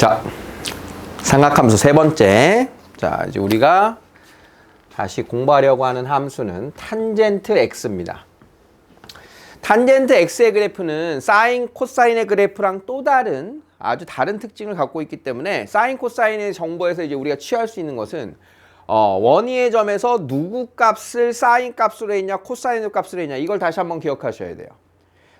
자, 삼각함수 세 번째. 자, 이제 우리가 다시 공부하려고 하는 함수는 탄젠트 x입니다. 탄젠트 x의 그래프는 사인, 코사인의 그래프랑 또 다른 아주 다른 특징을 갖고 있기 때문에 사인, 코사인의 정보에서 이제 우리가 취할 수 있는 것은 원위의 점에서 누구 값을 사인 값으로 했냐, 코사인 값으로 했냐, 이걸 다시 한번 기억하셔야 돼요.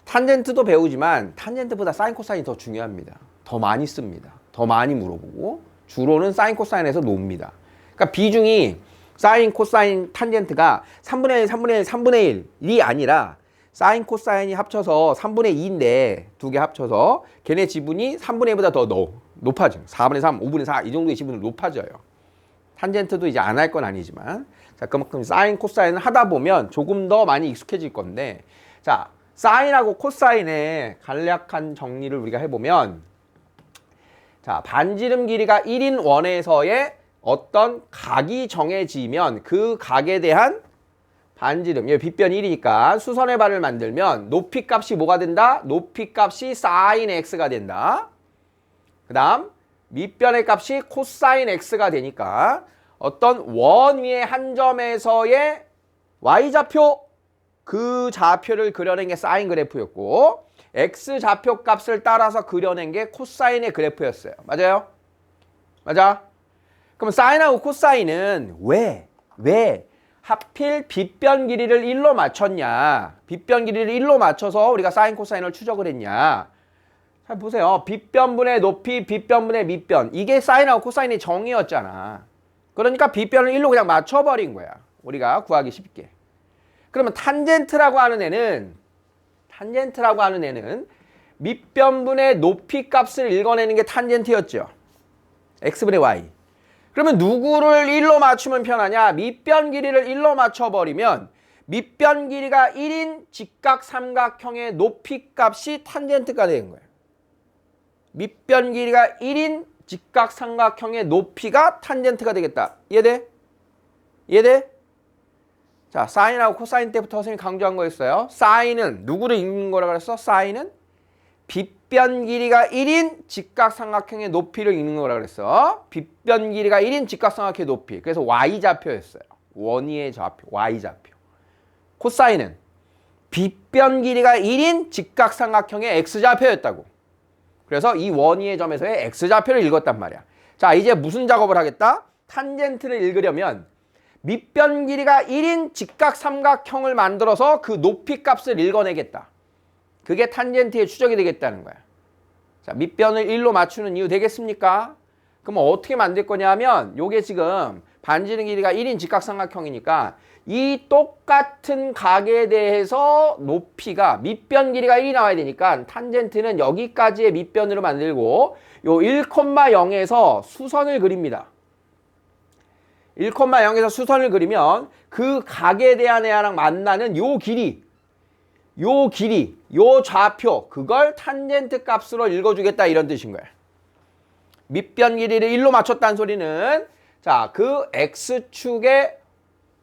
탄젠트도 배우지만 탄젠트보다 사인, 코사인이 더 중요합니다. 더 많이 씁니다. 더 많이 물어보고 주로는 사인, 코사인에서 놉니다. 그러니까 비중이 사인, 코사인, 탄젠트가 3분의 1, 3분의 1, 3분의 1이 아니라 사인, 코사인이 합쳐서 3분의 2인데 두 개 합쳐서 걔네 지분이 3분의 1보다 더 높아져요. 4분의 3, 5분의 4 이 정도의 지분이 높아져요. 탄젠트도 이제 안 할 건 아니지만 자, 그만큼 사인, 코사인을 하다 보면 조금 더 많이 익숙해질 건데 자, 사인하고 코사인의 간략한 정리를 우리가 해보면 자, 반지름 길이가 1인 원에서의 어떤 각이 정해지면 그 각에 대한 반지름, 빗변 1이니까 수선의 반을 만들면 높이 값이 뭐가 된다? 높이 값이 사인 x가 된다. 그 다음 밑변의 값이 코사인 x가 되니까 어떤 원 위의 한 점에서의 y좌표, 그 좌표를 그려낸 게 사인 그래프였고 x좌표 값을 따라서 그려낸 게 코사인의 그래프였어요. 맞아요? 맞아? 그럼 사인하고 코사인은 왜 하필 빗변 길이를 1로 맞췄냐? 빗변 길이를 1로 맞춰서 우리가 사인, 코사인을 추적을 했냐? 잘 보세요. 빗변분의 높이, 빗변분의 밑변. 이게 사인하고 코사인의 정의였잖아. 그러니까 빗변을 1로 그냥 맞춰버린 거야. 우리가 구하기 쉽게. 그러면 탄젠트라고 하는 애는 밑변분의 높이 값을 읽어내는 게 탄젠트였죠. x분의 y. 그러면 누구를 1로 맞추면 편하냐? 밑변 길이를 1로 맞춰버리면 밑변 길이가 1인 직각 삼각형의 높이 값이 탄젠트가 되는 거예요. 밑변 길이가 1인 직각 삼각형의 높이가 탄젠트가 되겠다. 이해돼? 이해돼? 자, 사인하고 코사인 때부터 선생님이 강조한 거였어요. 사인은 누구를 읽는 거라 그랬어? 사인은 빗변 길이가 1인 직각삼각형의 높이를 읽는 거라 그랬어. 빗변 길이가 1인 직각삼각형의 높이. 그래서 y좌표였어요. 원위의 좌표, y좌표. 코사인은 빗변 길이가 1인 직각삼각형의 x좌표였다고. 그래서 이 원위의 점에서의 x좌표를 읽었단 말이야. 자, 이제 무슨 작업을 하겠다? 탄젠트를 읽으려면 밑변 길이가 1인 직각삼각형을 만들어서 그 높이 값을 읽어내겠다. 그게 탄젠트의 추적이 되겠다는 거야. 자, 밑변을 1로 맞추는 이유 되겠습니까? 그럼 어떻게 만들 거냐 하면 요게 지금 반지름 길이가 1인 직각삼각형이니까 이 똑같은 각에 대해서 높이가 밑변 길이가 1이 나와야 되니까 탄젠트는 여기까지의 밑변으로 만들고 요 1,0에서 수선을 그립니다. 1,0에서 수선을 그리면 그 각에 대한 애랑 만나는 요 길이, 요 좌표, 그걸 탄젠트 값으로 읽어주겠다 이런 뜻인 거야. 밑변 길이를 1로 맞췄다는 소리는 자, 그 x축의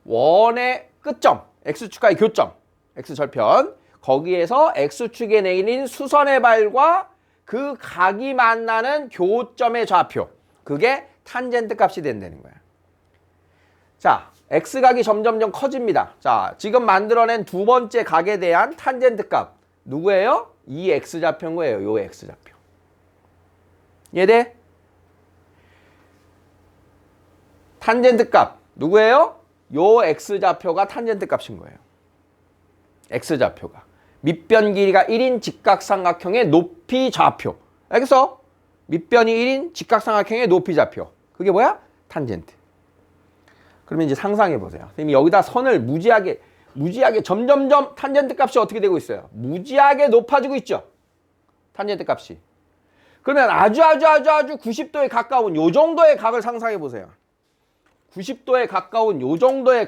원의 끝점, x축과의 교점, x절편, 거기에서 x축에 내린 수선의 발과 그 각이 만나는 교점의 좌표, 그게 탄젠트 값이 된다는 거야. 자, x각이 점점점 커집니다. 자, 지금 만들어낸 두 번째 각에 대한 탄젠트 값 누구예요? 이 x좌표인 거예요. 요 x좌표. 이해돼? 탄젠트 값 누구예요? 요 x좌표가 탄젠트 값인 거예요. x좌표가. 밑변 길이가 1인 직각삼각형의 높이 좌표. 알겠어? 밑변이 1인 직각삼각형의 높이 좌표. 그게 뭐야? 탄젠트. 그러면 이제 상상해 보세요. 선생님이 여기다 선을 무지하게 점점점 탄젠트 값이 어떻게 되고 있어요? 무지하게 높아지고 있죠. 탄젠트 값이. 그러면 아주 90도에 가까운 요 정도의 각을 상상해 보세요. 90도에 가까운 요 정도의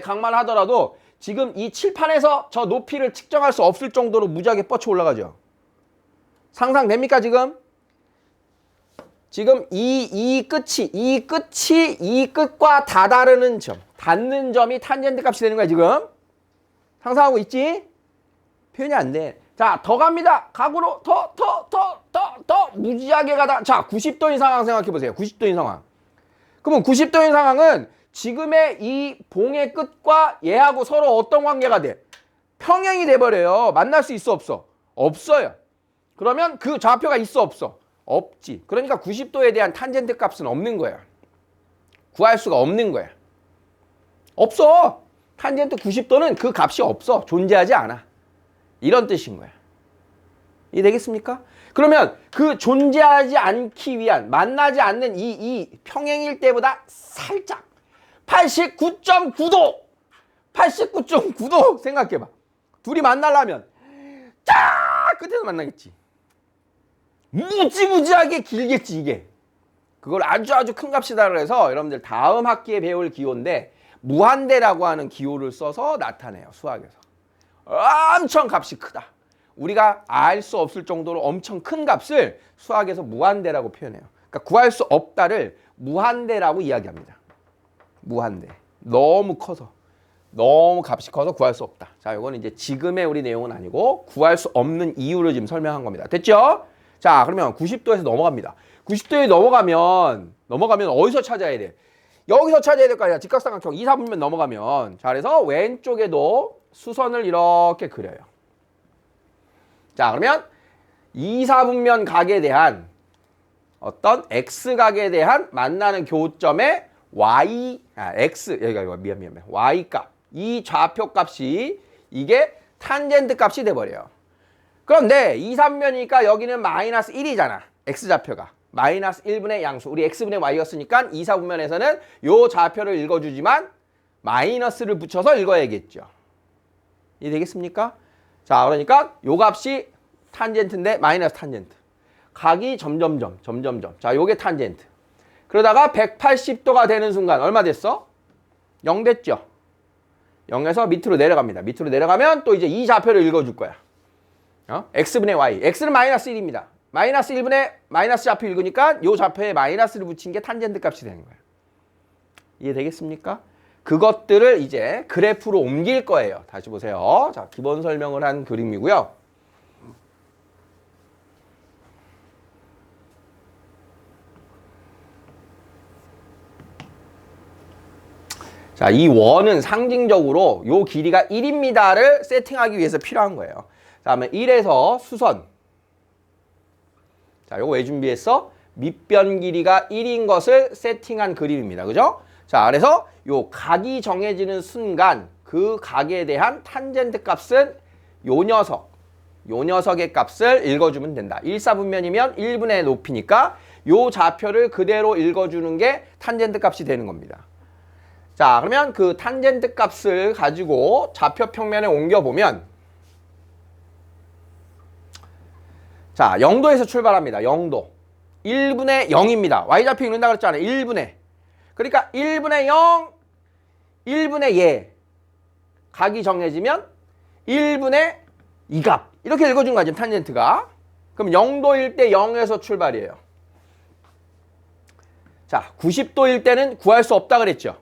각만 하더라도 지금 이 칠판에서 저 높이를 측정할 수 없을 정도로 무지하게 뻗쳐 올라가죠. 상상됩니까 지금? 지금 이 끝과 다다르는 점, 닿는 점이 탄젠트 값이 되는 거야, 지금. 상상하고 있지? 표현이 안 돼. 자, 더 갑니다. 각으로 더 무지하게 가다. 자, 90도인 상황 생각해 보세요. 90도인 상황. 그러면 90도인 상황은 지금의 이 봉의 끝과 얘하고 서로 어떤 관계가 돼? 평행이 돼버려요. 만날 수 있어 없어? 없어요. 그러면 그 좌표가 있어 없어? 없지. 그러니까 90도에 대한 탄젠트 값은 없는 거야. 구할 수가 없는 거야. 없어. 탄젠트 90도는 그 값이 없어. 존재하지 않아. 이런 뜻인 거야. 이해되겠습니까? 그러면 그 존재하지 않기 위한, 만나지 않는 이 평행일 때보다 살짝 89.9도 89.9도 생각해봐. 둘이 만나려면 쫙 끝에서 만나겠지. 무지무지하게 길겠지 이게. 그걸 아주 큰 값이다 그래서 여러분들 다음 학기에 배울 기호인데 무한대라고 하는 기호를 써서 나타내요. 수학에서. 엄청 값이 크다. 우리가 알 수 없을 정도로 엄청 큰 값을 수학에서 무한대라고 표현해요. 그러니까 구할 수 없다를 무한대라고 이야기합니다. 무한대. 너무 커서. 너무 값이 커서 구할 수 없다. 자, 이거는 이제 지금의 우리 내용은 아니고 구할 수 없는 이유를 지금 설명한 겁니다. 됐죠? 자, 그러면 90도에서 넘어갑니다. 90도에 넘어가면 어디서 찾아야 돼? 여기서 찾아야 될 거 아니야. 직각삼각형 2, 4분면 넘어가면. 자, 그래서 왼쪽에도 수선을 이렇게 그려요. 자, 그러면 2, 4분면 각에 대한 어떤 x각에 대한 만나는 교점의 x, 여기가 미안. y값. 이 좌표 값이 이게 탄젠트 값이 돼버려요. 그런데 2, 3면이니까 여기는 마이너스 1이잖아. x좌표가. 마이너스 1분의 양수. 우리 x분의 y였으니까 2, 4분면에서는 요 좌표를 읽어주지만 마이너스를 붙여서 읽어야겠죠. 이해되겠습니까? 자, 그러니까 요 값이 탄젠트인데 마이너스 탄젠트. 각이 점점점. 자, 요게 탄젠트. 그러다가 180도가 되는 순간 얼마 됐어? 0 됐죠? 0에서 밑으로 내려갑니다. 밑으로 내려가면 또 이제 이 좌표를 읽어줄 거야. x분의 y. x는 마이너스 1입니다. 마이너스 1분의 마이너스 좌표 읽으니까 요 좌표에 마이너스를 붙인 게 탄젠트 값이 되는 거예요. 이해되겠습니까? 그것들을 이제 그래프로 옮길 거예요. 다시 보세요. 자, 기본 설명을 한 그림이고요. 자, 이 원은 상징적으로 요 길이가 1입니다를 세팅하기 위해서 필요한 거예요. 다음에 1에서 수선. 자, 요거 왜 준비했어? 밑변 길이가 1인 것을 세팅한 그림입니다. 그죠? 자, 그래서 요 각이 정해지는 순간 그 각에 대한 탄젠트 값은 요 녀석의 값을 읽어주면 된다. 1, 4분면이면 1분의 높이니까 요 좌표를 그대로 읽어주는 게 탄젠트 값이 되는 겁니다. 자, 그러면 그 탄젠트 값을 가지고 좌표 평면에 옮겨보면 자, 0도에서 출발합니다. 0도. 1분의 0입니다. y좌표 읽는다 그랬잖아요. 1분의. 그러니까 1분의 0, 1분의 예. 각이 정해지면 1분의 이 값. 이렇게 읽어준 거야, 지금 탄젠트가. 그럼 0도일 때 0에서 출발이에요. 자, 90도일 때는 구할 수 없다 그랬죠.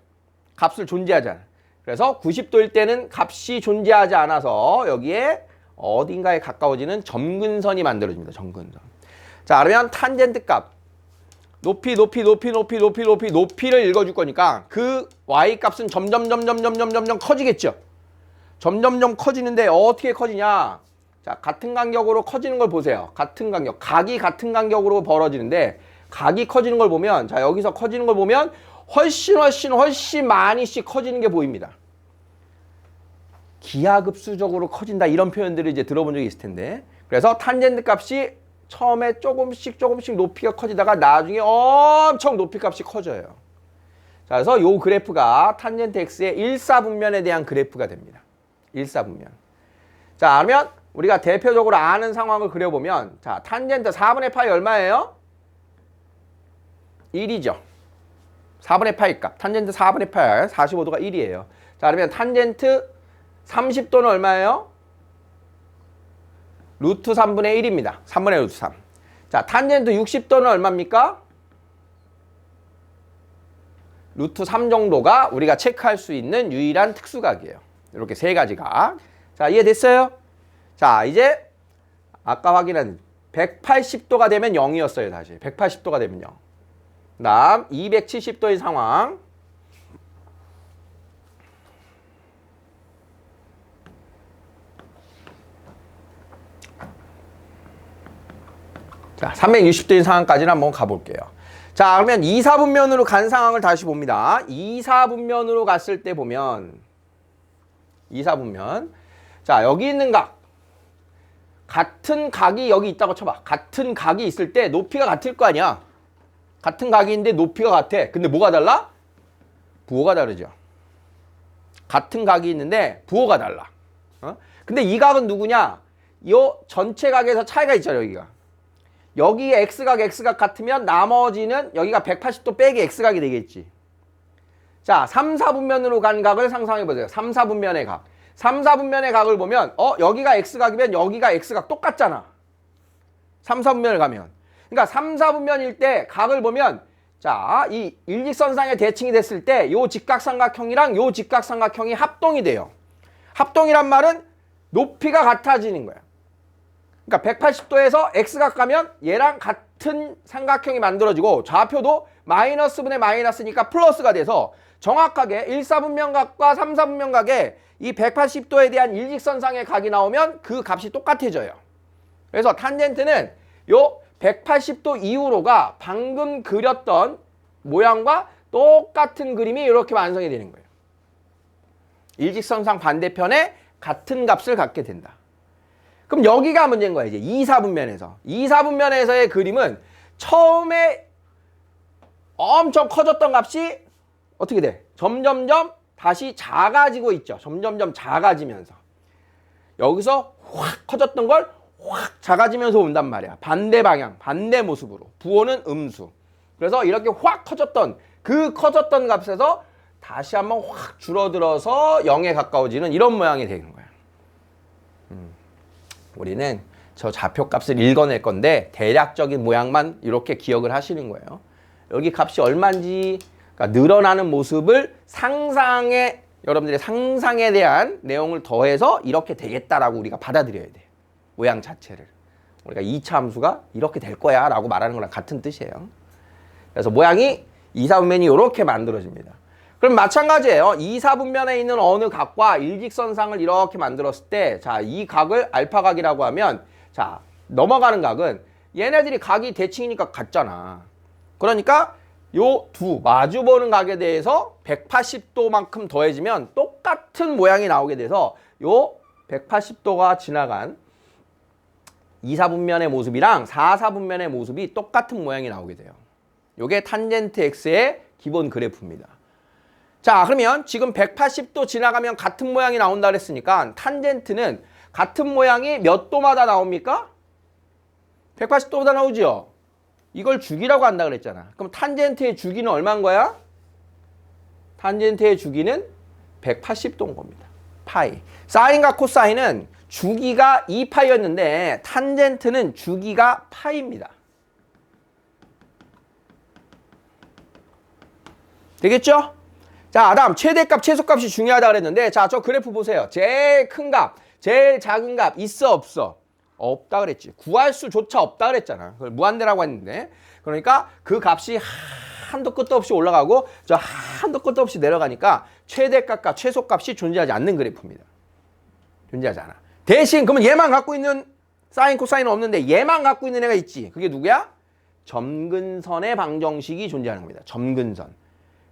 값을 존재하지 않아. 그래서 90도일 때는 값이 존재하지 않아서 여기에 어딘가에 가까워지는 점근선이 만들어집니다. 점근선. 자, 그러면 탄젠트 값. 높이를 읽어줄 거니까 그 y 값은 점점 커지겠죠. 점점 커지는데 어떻게 커지냐. 자, 같은 간격으로 커지는 걸 보세요. 같은 간격. 각이 같은 간격으로 벌어지는데 각이 커지는 걸 보면 자, 여기서 커지는 걸 보면 훨씬 많이씩 커지는 게 보입니다. 기하급수적으로 커진다 이런 표현들을 이제 들어본 적이 있을 텐데 그래서 탄젠트 값이 처음에 조금씩 높이가 커지다가 나중에 엄청 높이 값이 커져요. 자, 그래서 요 그래프가 탄젠트 x의 1사분면에 대한 그래프가 됩니다. 1사분면. 자, 그러면 우리가 대표적으로 아는 상황을 그려보면 자, 탄젠트 4분의 파이 얼마예요? 1이죠. 4분의 파이 값. 탄젠트 4분의 파이 45도가 1이에요. 자, 그러면 탄젠트 30도는 얼마예요? 루트 3분의 1입니다. 3분의 루트 3. 자, 탄젠트 60도는 얼마입니까? 루트 3 정도가 우리가 체크할 수 있는 유일한 특수각이에요. 이렇게 세 가지가. 자, 이해됐어요? 자, 이제 아까 확인한 180도가 되면 0이었어요. 다시 180도가 되면 0. 다음 270도의 상황. 자, 360도의 상황까지는 한번 가볼게요. 자, 그러면 2, 4분면으로 간 상황을 다시 봅니다. 2, 4분면으로 갔을 때 보면 2, 4분면. 자, 여기 있는 각. 같은 각이 여기 있다고 쳐봐. 같은 각이 있을 때 높이가 같을 거 아니야. 같은 각이 있는데 높이가 같아. 근데 뭐가 달라? 부호가 다르죠. 같은 각이 있는데 부호가 달라. 근데 이 각은 누구냐? 요 전체 각에서 차이가 있죠, 여기가. 여기 X각, X각 같으면 나머지는 여기가 180도 빼기 X각이 되겠지. 자, 3, 4분면으로 간 각을 상상해보세요. 3, 4분면의 각. 3, 4분면의 각을 보면 여기가 X각이면 여기가 X각 똑같잖아. 3, 4분면을 가면. 그러니까 3, 4분면일 때 각을 보면 자, 이 일직선상에 대칭이 됐을 때 요 직각삼각형이랑 요 직각삼각형이 합동이 돼요. 합동이란 말은 높이가 같아지는 거야. 그러니까 180도에서 X각 가면 얘랑 같은 삼각형이 만들어지고 좌표도 마이너스 분의 마이너스니까 플러스가 돼서 정확하게 1, 4분면 각과 3, 4분면 각에 이 180도에 대한 일직선상의 각이 나오면 그 값이 똑같아져요. 그래서 탄젠트는 요 180도 이후로가 방금 그렸던 모양과 똑같은 그림이 이렇게 완성이 되는 거예요. 일직선상 반대편에 같은 값을 갖게 된다. 그럼 여기가 문제인 거야. 이제 2, 4분면에서. 2, 4분면에서의 그림은 처음에 엄청 커졌던 값이 어떻게 돼? 점점점 다시 작아지고 있죠. 점점점 작아지면서. 여기서 확 커졌던 걸 확 작아지면서 온단 말이야. 반대 방향, 반대 모습으로. 부호는 음수. 그래서 이렇게 확 커졌던 그 커졌던 값에서 다시 한번 확 줄어들어서 0에 가까워지는 이런 모양이 되는 거야. 우리는 저 좌표값을 읽어낼 건데 대략적인 모양만 이렇게 기억을 하시는 거예요. 여기 값이 얼마인지 그러니까 늘어나는 모습을 여러분들의 상상에 대한 내용을 더해서 이렇게 되겠다라고 우리가 받아들여야 돼. 모양 자체를. 우리가 2차 함수가 이렇게 될 거야 라고 말하는 거랑 같은 뜻이에요. 그래서 모양이 2, 4분면이 이렇게 만들어집니다. 그럼 마찬가지예요. 2, 4분면에 있는 어느 각과 일직선상을 이렇게 만들었을 때 자, 이 각을 알파각이라고 하면 자, 넘어가는 각은 얘네들이 각이 대칭이니까 같잖아. 그러니까 요 두 마주보는 각에 대해서 180도만큼 더해지면 똑같은 모양이 나오게 돼서 요 180도가 지나간 2, 4분면의 모습이랑 4, 4분면의 모습이 똑같은 모양이 나오게 돼요. 요게 탄젠트 X의 기본 그래프입니다. 자, 그러면 지금 180도 지나가면 같은 모양이 나온다 그랬으니까 탄젠트는 같은 모양이 몇 도마다 나옵니까? 180도마다 나오죠? 이걸 주기라고 한다 그랬잖아. 그럼 탄젠트의 주기는 얼마인 거야? 탄젠트의 주기는 180도인 겁니다. 파이. 사인과 코사인은 주기가 2파이였는데 탄젠트는 주기가 파이입니다. 되겠죠? 자, 다음 최대값, 최소값이 중요하다 그랬는데 자, 저 그래프 보세요. 제일 큰 값, 제일 작은 값 있어 없어? 없다 그랬지. 구할 수조차 없다 그랬잖아. 그걸 무한대라고 했는데 그러니까 그 값이 한도 끝도 없이 올라가고 저 한도 끝도 없이 내려가니까 최대값과 최소값이 존재하지 않는 그래프입니다. 존재하지 않아. 대신 그러면 얘만 갖고 있는 사인, 코사인은 없는데 얘만 갖고 있는 애가 있지. 그게 누구야? 점근선의 방정식이 존재하는 겁니다. 점근선.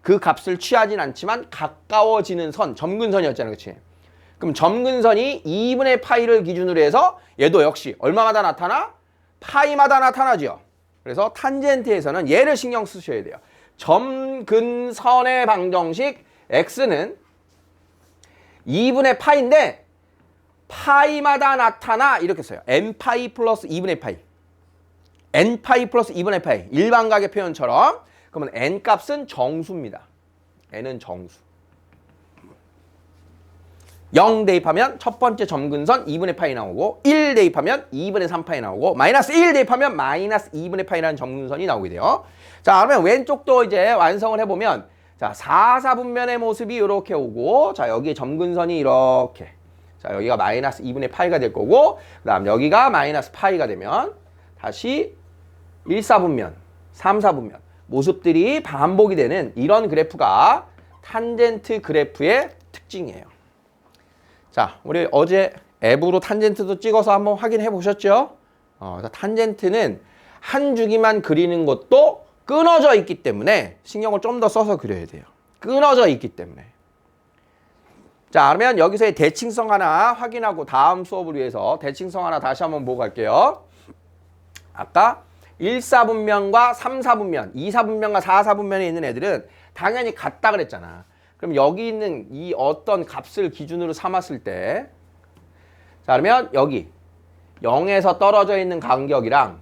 그 값을 취하진 않지만 가까워지는 선, 점근선이었잖아요. 그치? 그럼 점근선이 2분의 파이를 기준으로 해서 얘도 역시 얼마마다 나타나? 파이마다 나타나죠. 그래서 탄젠트에서는 얘를 신경 쓰셔야 돼요. 점근선의 방정식 x는 2분의 파이인데 파이마다 나타나 이렇게 써요. n파이 플러스 2분의 파이. n파이 플러스 2분의 파이. 일반각의 표현처럼. 그러면 n값은 정수입니다. n은 정수. 0 대입하면 첫 번째 점근선 2분의 파이 나오고 1 대입하면 2분의 3파이 나오고 마이너스 1 대입하면 마이너스 2분의 파이라는 점근선이 나오게 돼요. 자, 그러면 왼쪽도 이제 완성을 해보면 자, 4, 4분면의 모습이 이렇게 오고 자, 여기에 점근선이 이렇게 자, 여기가 마이너스 2분의 파이가 될 거고 그 다음 여기가 마이너스 파이가 되면 다시 1, 4분면, 3, 4분면 모습들이 반복이 되는 이런 그래프가 탄젠트 그래프의 특징이에요. 자, 우리 어제 앱으로 탄젠트도 찍어서 한번 확인해 보셨죠? 탄젠트는 한 주기만 그리는 것도 끊어져 있기 때문에 신경을 좀 더 써서 그려야 돼요. 끊어져 있기 때문에. 자, 그러면 여기서의 대칭성 하나 확인하고 다음 수업을 위해서 대칭성 하나 다시 한번 보고 갈게요. 아까 1, 4분면과 3, 4분면, 2, 4분면과 4, 4분면에 있는 애들은 당연히 같다 그랬잖아. 그럼 여기 있는 이 어떤 값을 기준으로 삼았을 때, 자, 그러면 여기 0에서 떨어져 있는 간격이랑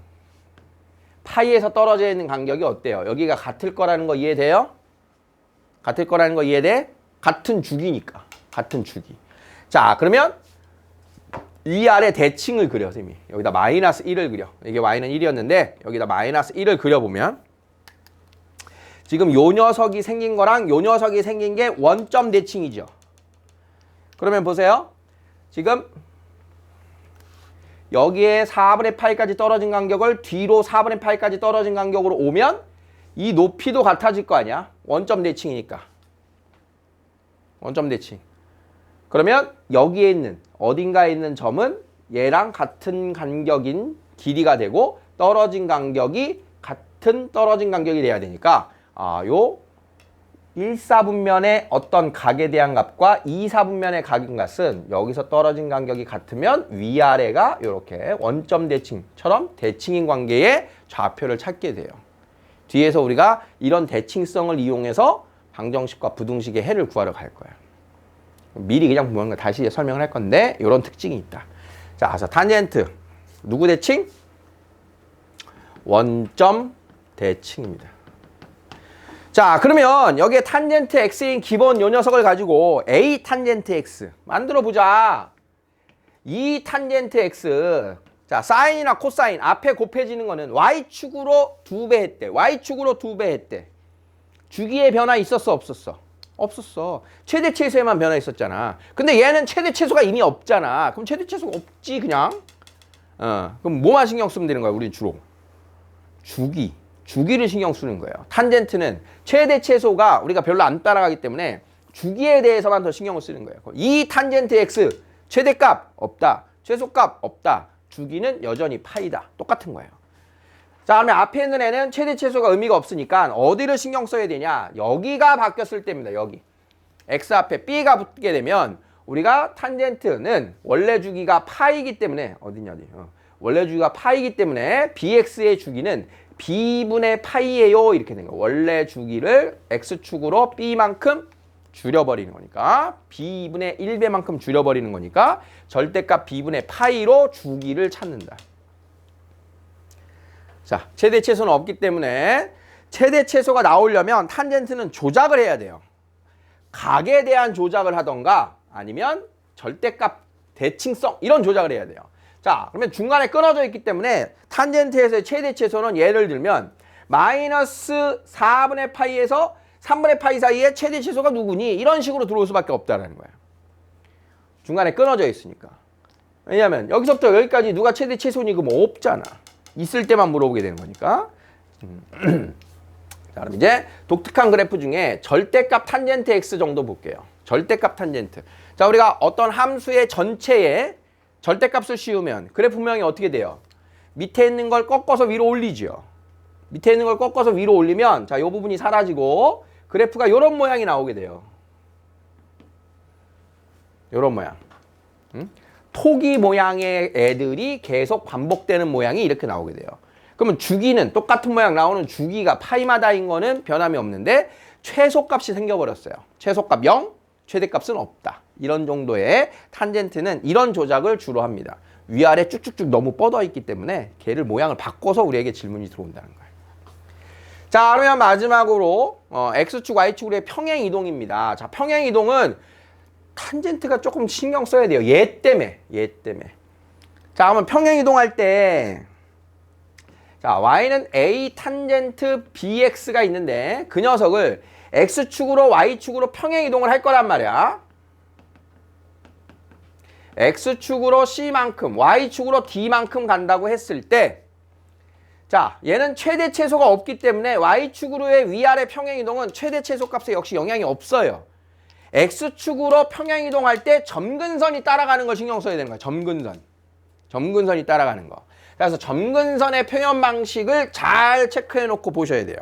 파이에서 떨어져 있는 간격이 어때요? 여기가 같을 거라는 거 이해돼요? 같을 거라는 거 이해돼? 같은 주기니까. 같은 주기. 자, 그러면 위아래 대칭을 그려, 선생님이. 여기다 마이너스 1을 그려. 이게 y는 1이었는데 여기다 마이너스 1을 그려보면 지금 요 녀석이 생긴 거랑 요 녀석이 생긴 게 원점 대칭이죠. 그러면 보세요. 지금 여기에 4분의 8까지 떨어진 간격을 뒤로 4분의 8까지 떨어진 간격으로 오면 이 높이도 같아질 거 아니야? 원점 대칭이니까. 원점 대칭. 그러면 여기에 있는 어딘가에 있는 점은 얘랑 같은 간격인 길이가 되고 떨어진 간격이 같은 떨어진 간격이 돼야 되니까 요 1, 4분면의 어떤 각에 대한 값과 2, 4분면의 각인 값은 여기서 떨어진 간격이 같으면 위아래가 이렇게 원점 대칭처럼 대칭인 관계의 좌표를 찾게 돼요. 뒤에서 우리가 이런 대칭성을 이용해서 방정식과 부등식의 해를 구하러 갈 거예요. 미리 그냥 보는 거 다시 설명을 할 건데 이런 특징이 있다. 자, 그래서 탄젠트 누구 대칭? 원점 대칭입니다. 자, 그러면 여기에 탄젠트 x인 기본 요 녀석을 가지고 a 탄젠트 x 만들어 보자. 이 탄젠트 x, 자, 사인이나 코사인 앞에 곱해지는 거는 y축으로 2배 했대. y축으로 2배 했대. 주기의 변화 있었어 없었어? 없었어. 최대 최소에만 변화 있었잖아. 근데 얘는 최대 최소가 이미 없잖아. 그럼 최대 최소가 없지 그냥. 그럼 뭐만 신경 쓰면 되는 거야? 우리는 주로 주기를 신경 쓰는 거예요. 탄젠트는 최대 최소가 우리가 별로 안 따라가기 때문에 주기에 대해서만 더 신경을 쓰는 거예요. 이 탄젠트 x 최대값 없다. 최소값 없다. 주기는 여전히 파이다. 똑같은 거예요. 자, 그러면 앞에 있는 애는 최대 최소가 의미가 없으니까 어디를 신경 써야 되냐? 여기가 바뀌었을 때입니다. 여기. x 앞에 b가 붙게 되면 우리가 탄젠트는 원래 주기가 파이기 때문에 어디냐? 원래 주기가 파이기 때문에 bx의 주기는 b분의 파이예요. 이렇게 된 거예요. 원래 주기를 x축으로 b만큼 줄여버리는 거니까 b분의 1배만큼 줄여버리는 거니까 절대값 b분의 파이로 주기를 찾는다. 자, 최대 최소는 없기 때문에 최대 최소가 나오려면 탄젠트는 조작을 해야 돼요. 각에 대한 조작을 하던가 아니면 절대값 대칭성 이런 조작을 해야 돼요. 자, 그러면 중간에 끊어져 있기 때문에 탄젠트에서의 최대 최소는 예를 들면 마이너스 4분의 파이에서 3분의 파이 사이에 최대 최소가 누구니? 이런 식으로 들어올 수밖에 없다는 거예요. 중간에 끊어져 있으니까. 왜냐하면 여기서부터 여기까지 누가 최대 최소니 그거 뭐 없잖아. 있을 때만 물어보게 되는 거니까. 자, 그럼 이제 독특한 그래프 중에 절대값 탄젠트 x 정도 볼게요. 절대값 탄젠트. 자, 우리가 어떤 함수의 전체에 절대값을 씌우면 그래프 모양이 어떻게 돼요? 밑에 있는 걸 꺾어서 위로 올리죠. 밑에 있는 걸 꺾어서 위로 올리면 자, 이 부분이 사라지고 그래프가 이런 모양이 나오게 돼요. 이런 모양. 토기 모양의 애들이 계속 반복되는 모양이 이렇게 나오게 돼요. 그러면 주기는 똑같은 모양 나오는 주기가 파이마다인 거는 변함이 없는데 최소값이 생겨버렸어요. 최소값 0, 최대값은 없다. 이런 정도의 탄젠트는 이런 조작을 주로 합니다. 위아래 쭉쭉쭉 너무 뻗어 있기 때문에 걔를 모양을 바꿔서 우리에게 질문이 들어온다는 거예요. 자, 그러면 마지막으로 X축, Y축으로의 평행 이동입니다. 자, 평행 이동은 탄젠트가 조금 신경 써야 돼요. 얘 때문에. 자, 그러면 평행 이동할 때 자, Y는 A 탄젠트 BX가 있는데 그 녀석을 X축으로 Y축으로 평행 이동을 할 거란 말이야. X축으로 C만큼, Y축으로 D만큼 간다고 했을 때 자, 얘는 최대 최소가 없기 때문에 y축으로의 위아래 평행이동은 최대 최소값에 역시 영향이 없어요. x축으로 평행이동할 때 점근선이 따라가는 걸 신경 써야 되는 거야. 점근선이 따라가는 거. 그래서 점근선의 표현 방식을 잘 체크해 놓고 보셔야 돼요.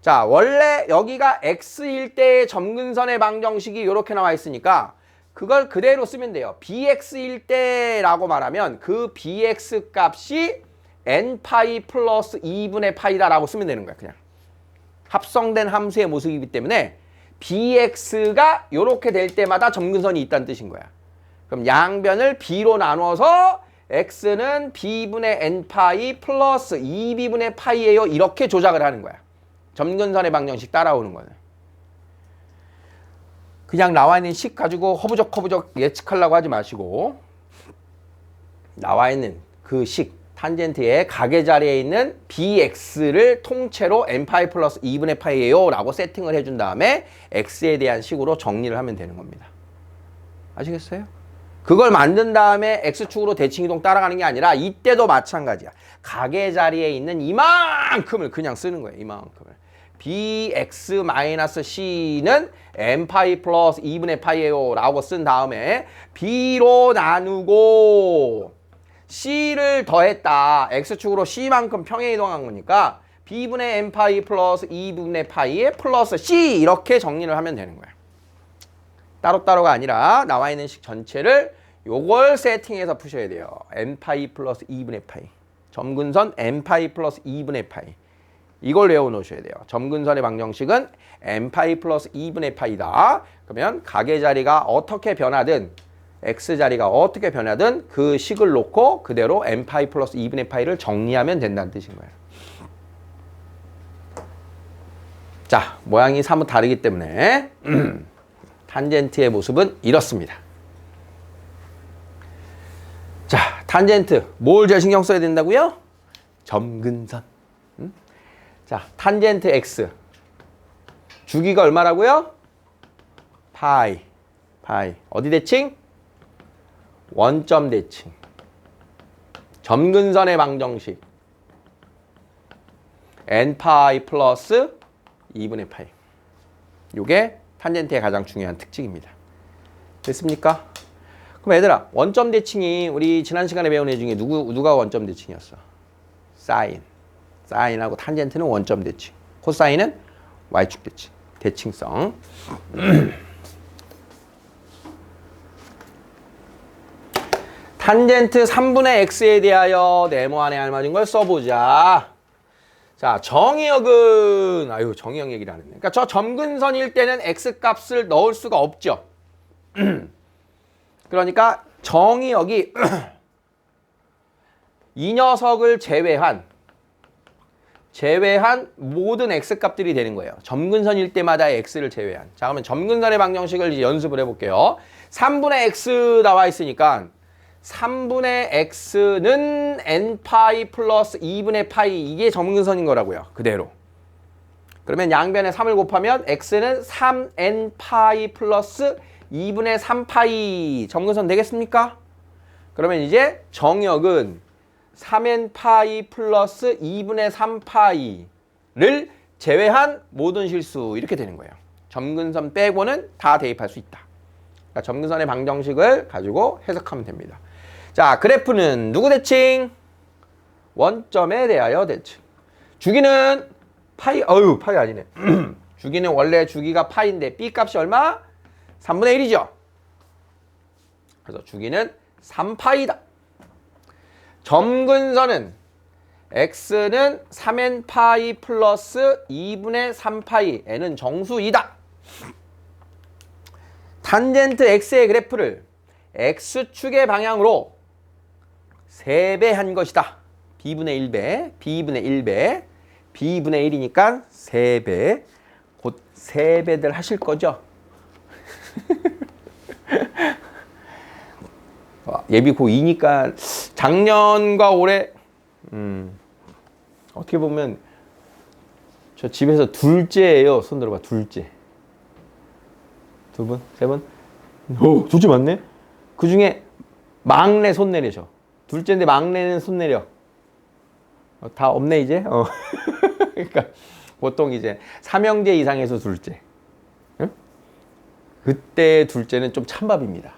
자, 원래 여기가 x일 때의 점근선의 방정식이 이렇게 나와 있으니까 그걸 그대로 쓰면 돼요. bx일 때라고 말하면 그 bx 값이 n파이 플러스 2분의 파이다라고 쓰면 되는 거야. 그냥 합성된 함수의 모습이기 때문에 bx가 이렇게 될 때마다 점근선이 있다는 뜻인 거야. 그럼 양변을 b로 나누어서 x는 b분의 n파이 플러스 2b분의 파이예요. 이렇게 조작을 하는 거야. 점근선의 방정식 따라오는 거는. 그냥 나와 있는 식 가지고 허부적 예측하려고 하지 마시고 나와 있는 그 식, 탄젠트의 가계 자리에 있는 bx를 통째로 n파이 플러스 2분의 파이예요 라고 세팅을 해준 다음에 x에 대한 식으로 정리를 하면 되는 겁니다. 아시겠어요? 그걸 만든 다음에 x축으로 대칭이동 따라가는 게 아니라 이때도 마찬가지야. 가계 자리에 있는 이만큼을 그냥 쓰는 거예요. 이만큼을. bx-c는 n파이 플러스 2분의 파이예요 라고 쓴 다음에 b로 나누고 c를 더했다. x축으로 c만큼 평행이동한 거니까 b분의 n파이 플러스 2분의 파이에 플러스 c 이렇게 정리를 하면 되는 거야. 따로따로가 아니라 나와 있는 식 전체를 요걸 세팅해서 푸셔야 돼요. n파이 플러스 2분의 파이. 점근선 n파이 플러스 2분의 파이. 이걸 외워놓으셔야 돼요. 점근선의 방정식은 n파이 플러스 2분의 파이다. 그러면 가계 자리가 어떻게 변하든 x자리가 어떻게 변하든 그 식을 놓고 그대로 n파이 플러스 2분의 파이를 정리하면 된다는 뜻인 거예요. 자, 모양이 사뭇 다르기 때문에 탄젠트의 모습은 이렇습니다. 자, 탄젠트 뭘 제일 신경 써야 된다고요? 점근선. 자, 탄젠트 x 주기가 얼마라고요? 파이. 어디 대칭? 원점 대칭. 점근선의 방정식 n파이 플러스 2분의 파이. 요게 탄젠트의 가장 중요한 특징입니다. 됐습니까? 그럼 얘들아, 원점 대칭이 우리 지난 시간에 배운 애 중에 누가 원점 대칭이었어? 사인. 사인하고 탄젠트는 원점 대칭. 코사인은 y축 대칭. 대칭성. 탄젠트 3분의 x에 대하여 네모 안에 알맞은 걸 써보자. 자, 정의역은 정의역 얘기를 안 했네. 그러니까 저 점근선일 때는 x 값을 넣을 수가 없죠. 그러니까 정의역이 이 녀석을 제외한 모든 x 값들이 되는 거예요. 점근선일 때마다의 x를 제외한. 자, 그러면 점근선의 방정식을 이제 연습을 해볼게요. 3분의 x 나와 있으니까 3분의 x는 n파이 플러스 2분의 파이. 이게 점근선인 거라고요. 그대로. 그러면 양변에 3을 곱하면 x는 3n파이 플러스 2분의 3파이. 점근선 되겠습니까? 그러면 이제 정역은 3n파이 플러스 2분의 3파이를 제외한 모든 실수 이렇게 되는 거예요. 점근선 빼고는 다 대입할 수 있다. 그러니까 점근선의 방정식을 가지고 해석하면 됩니다. 자, 그래프는 누구 대칭? 원점에 대하여 대칭. 주기는 파이, 파이 아니네. 주기는 원래 주기가 파이인데 b 값이 얼마? 3분의 1이죠. 그래서 주기는 3파이다. 점근선은 x는 3n파이 플러스 2분의 3파이, n은 정수이다. 탄젠트 x의 그래프를 x축의 방향으로 3배 한 것이다. b분의 1배, b분의 1배, b분의 1이니까 3배. 곧 3배들 하실 거죠? 예비 고2니까 작년과 올해 어떻게 보면 저 집에서 둘째예요. 손 들어봐. 둘째. 두 분? 세 분? 오, 둘째 맞네? 그 중에 막내 손 내리셔. 둘째인데 막내는 손 내려. 다 없네 이제. 그러니까 보통 이제 삼형제 이상에서 둘째. 응? 그때 둘째는 좀 찬밥입니다.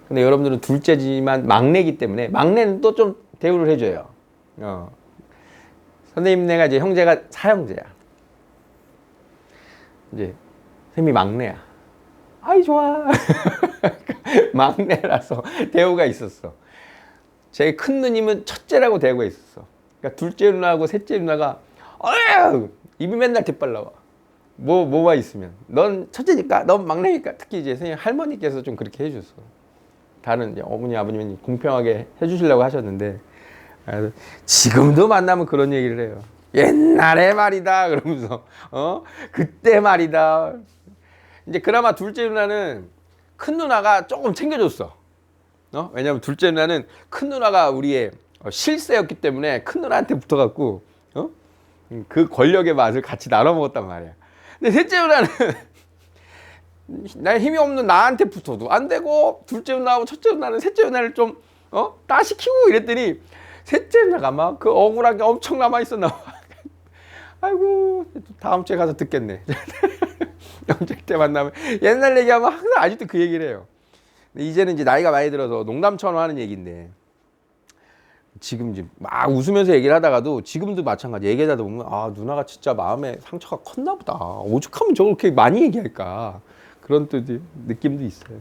근데 여러분들은 둘째지만 막내이기 때문에 막내는 또 좀 대우를 해줘요. 선생님네가 이제 형제가 사형제야. 이제 선생님이 막내야. 아이 좋아. 막내라서 대우가 있었어. 제 큰 누님은 첫째라고 대우가 있었어. 그러니까 둘째 누나하고 셋째 누나가 어휴 입이 맨날 대빨라와. 뭐가 있으면 넌 첫째니까 넌 막내니까. 특히 이제 선생님 할머니께서 좀 그렇게 해줬어. 다른 어머니 아버님은 공평하게 해주시려고 하셨는데 지금도 만나면 그런 얘기를 해요. 옛날에 말이다 그러면서 그때 말이다. 이제 그나마 둘째 누나는 큰 누나가 조금 챙겨줬어. 왜냐면 둘째 누나는 큰 누나가 우리의 실세였기 때문에 큰 누나한테 붙어갖고 그 권력의 맛을 같이 나눠 먹었단 말이야. 근데 셋째 누나는 나 힘이 없는 나한테 붙어도 안 되고 둘째 누나하고 첫째 누나는 셋째 누나를 좀 따시키고 이랬더니 셋째 누나가 막 그 억울한 게 엄청 남아 있었나 봐. 아이고 다음 주에 가서 듣겠네. 영재 때 만나면 옛날 얘기하면 항상 아직도 그 얘기를 해요. 근데 이제는 이제 나이가 많이 들어서 농담처럼 하는 얘기인데 지금 이제 막 웃으면서 얘기를 하다가도 지금도 마찬가지 얘기하다 보면 아 누나가 진짜 마음에 상처가 컸나 보다. 오죽하면 저렇게 많이 얘기할까. 그런 또 느낌도 있어요.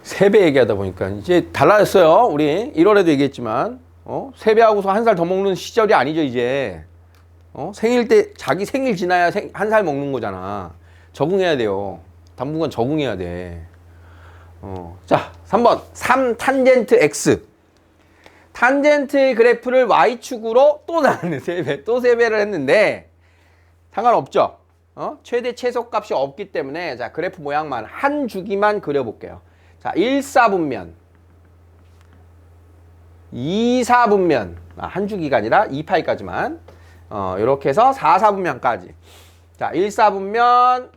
세배 얘기하다 보니까 이제 달라졌어요. 우리 1월에도 얘기했지만 세배하고서 한 살 더 먹는 시절이 아니죠 이제. 생일 때 자기 생일 지나야 한 살 먹는 거잖아. 적응해야 돼요. 당분간 적응해야 돼. 자 3번 3탄젠트 x. 탄젠트의 그래프를 y축으로 또 나왔네. 세배. 또 세배를 했는데 상관없죠. 최대 최소값이 없기 때문에 자 그래프 모양만 한 주기만 그려볼게요. 자 1사분면 2사분면 한 주기가 아니라 2파이까지만 이렇게 해서 4사분면까지. 자 1사분면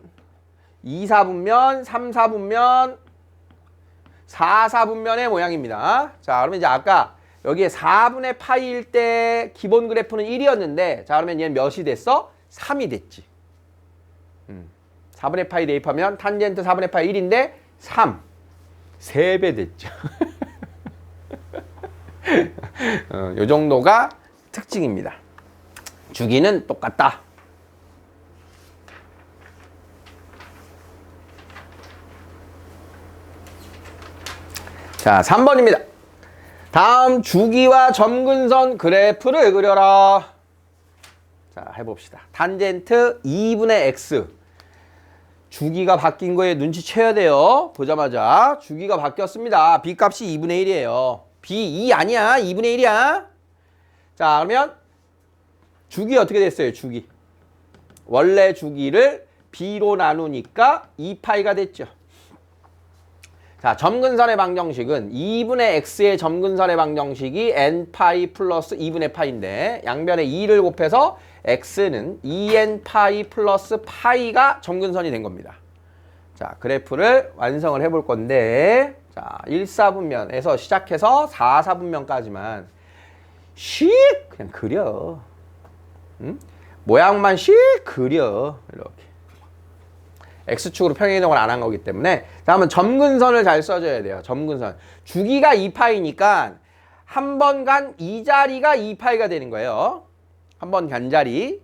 2사분면 3사분면 4사분면의 모양입니다. 자 그러면 이제 아까 여기에 4분의 파이일 때 기본 그래프는 1이었는데 자 그러면 얘는 몇이 됐어? 3이 됐지. 4분의 파이 대입하면 탄젠트 4분의 파이 1인데 3. 3배 됐죠. 요 정도가 특징입니다. 주기는 똑같다. 자, 3번입니다. 다음 주기와 점근선 그래프를 그려라. 자, 해봅시다. 탄젠트 2분의 x. 주기가 바뀐 거에 눈치채야 돼요. 보자마자 주기가 바뀌었습니다. b 값이 2분의 1이에요. b 2 아니야. 2분의 1이야. 자, 그러면 주기 어떻게 됐어요? 주기. 원래 주기를 b로 나누니까 2파이가 됐죠. 자, 점근선의 방정식은 2분의 x의 점근선의 방정식이 n파이 플러스 2분의 파이인데 양변에 2를 곱해서 x는 2n파이 플러스 파이가 점근선이 된 겁니다. 자, 그래프를 완성을 해볼 건데 자, 1사분면에서 시작해서 4사분면까지만 씩 그냥 그려. 모양만 씩 그려. 이렇게. X축으로 평행이동을 안 한 거기 때문에 자, 한번 점근선을 잘 써줘야 돼요. 점근선. 주기가 2파이니까 한 번 간 이 자리가 2파이가 되는 거예요. 한 번 간 자리.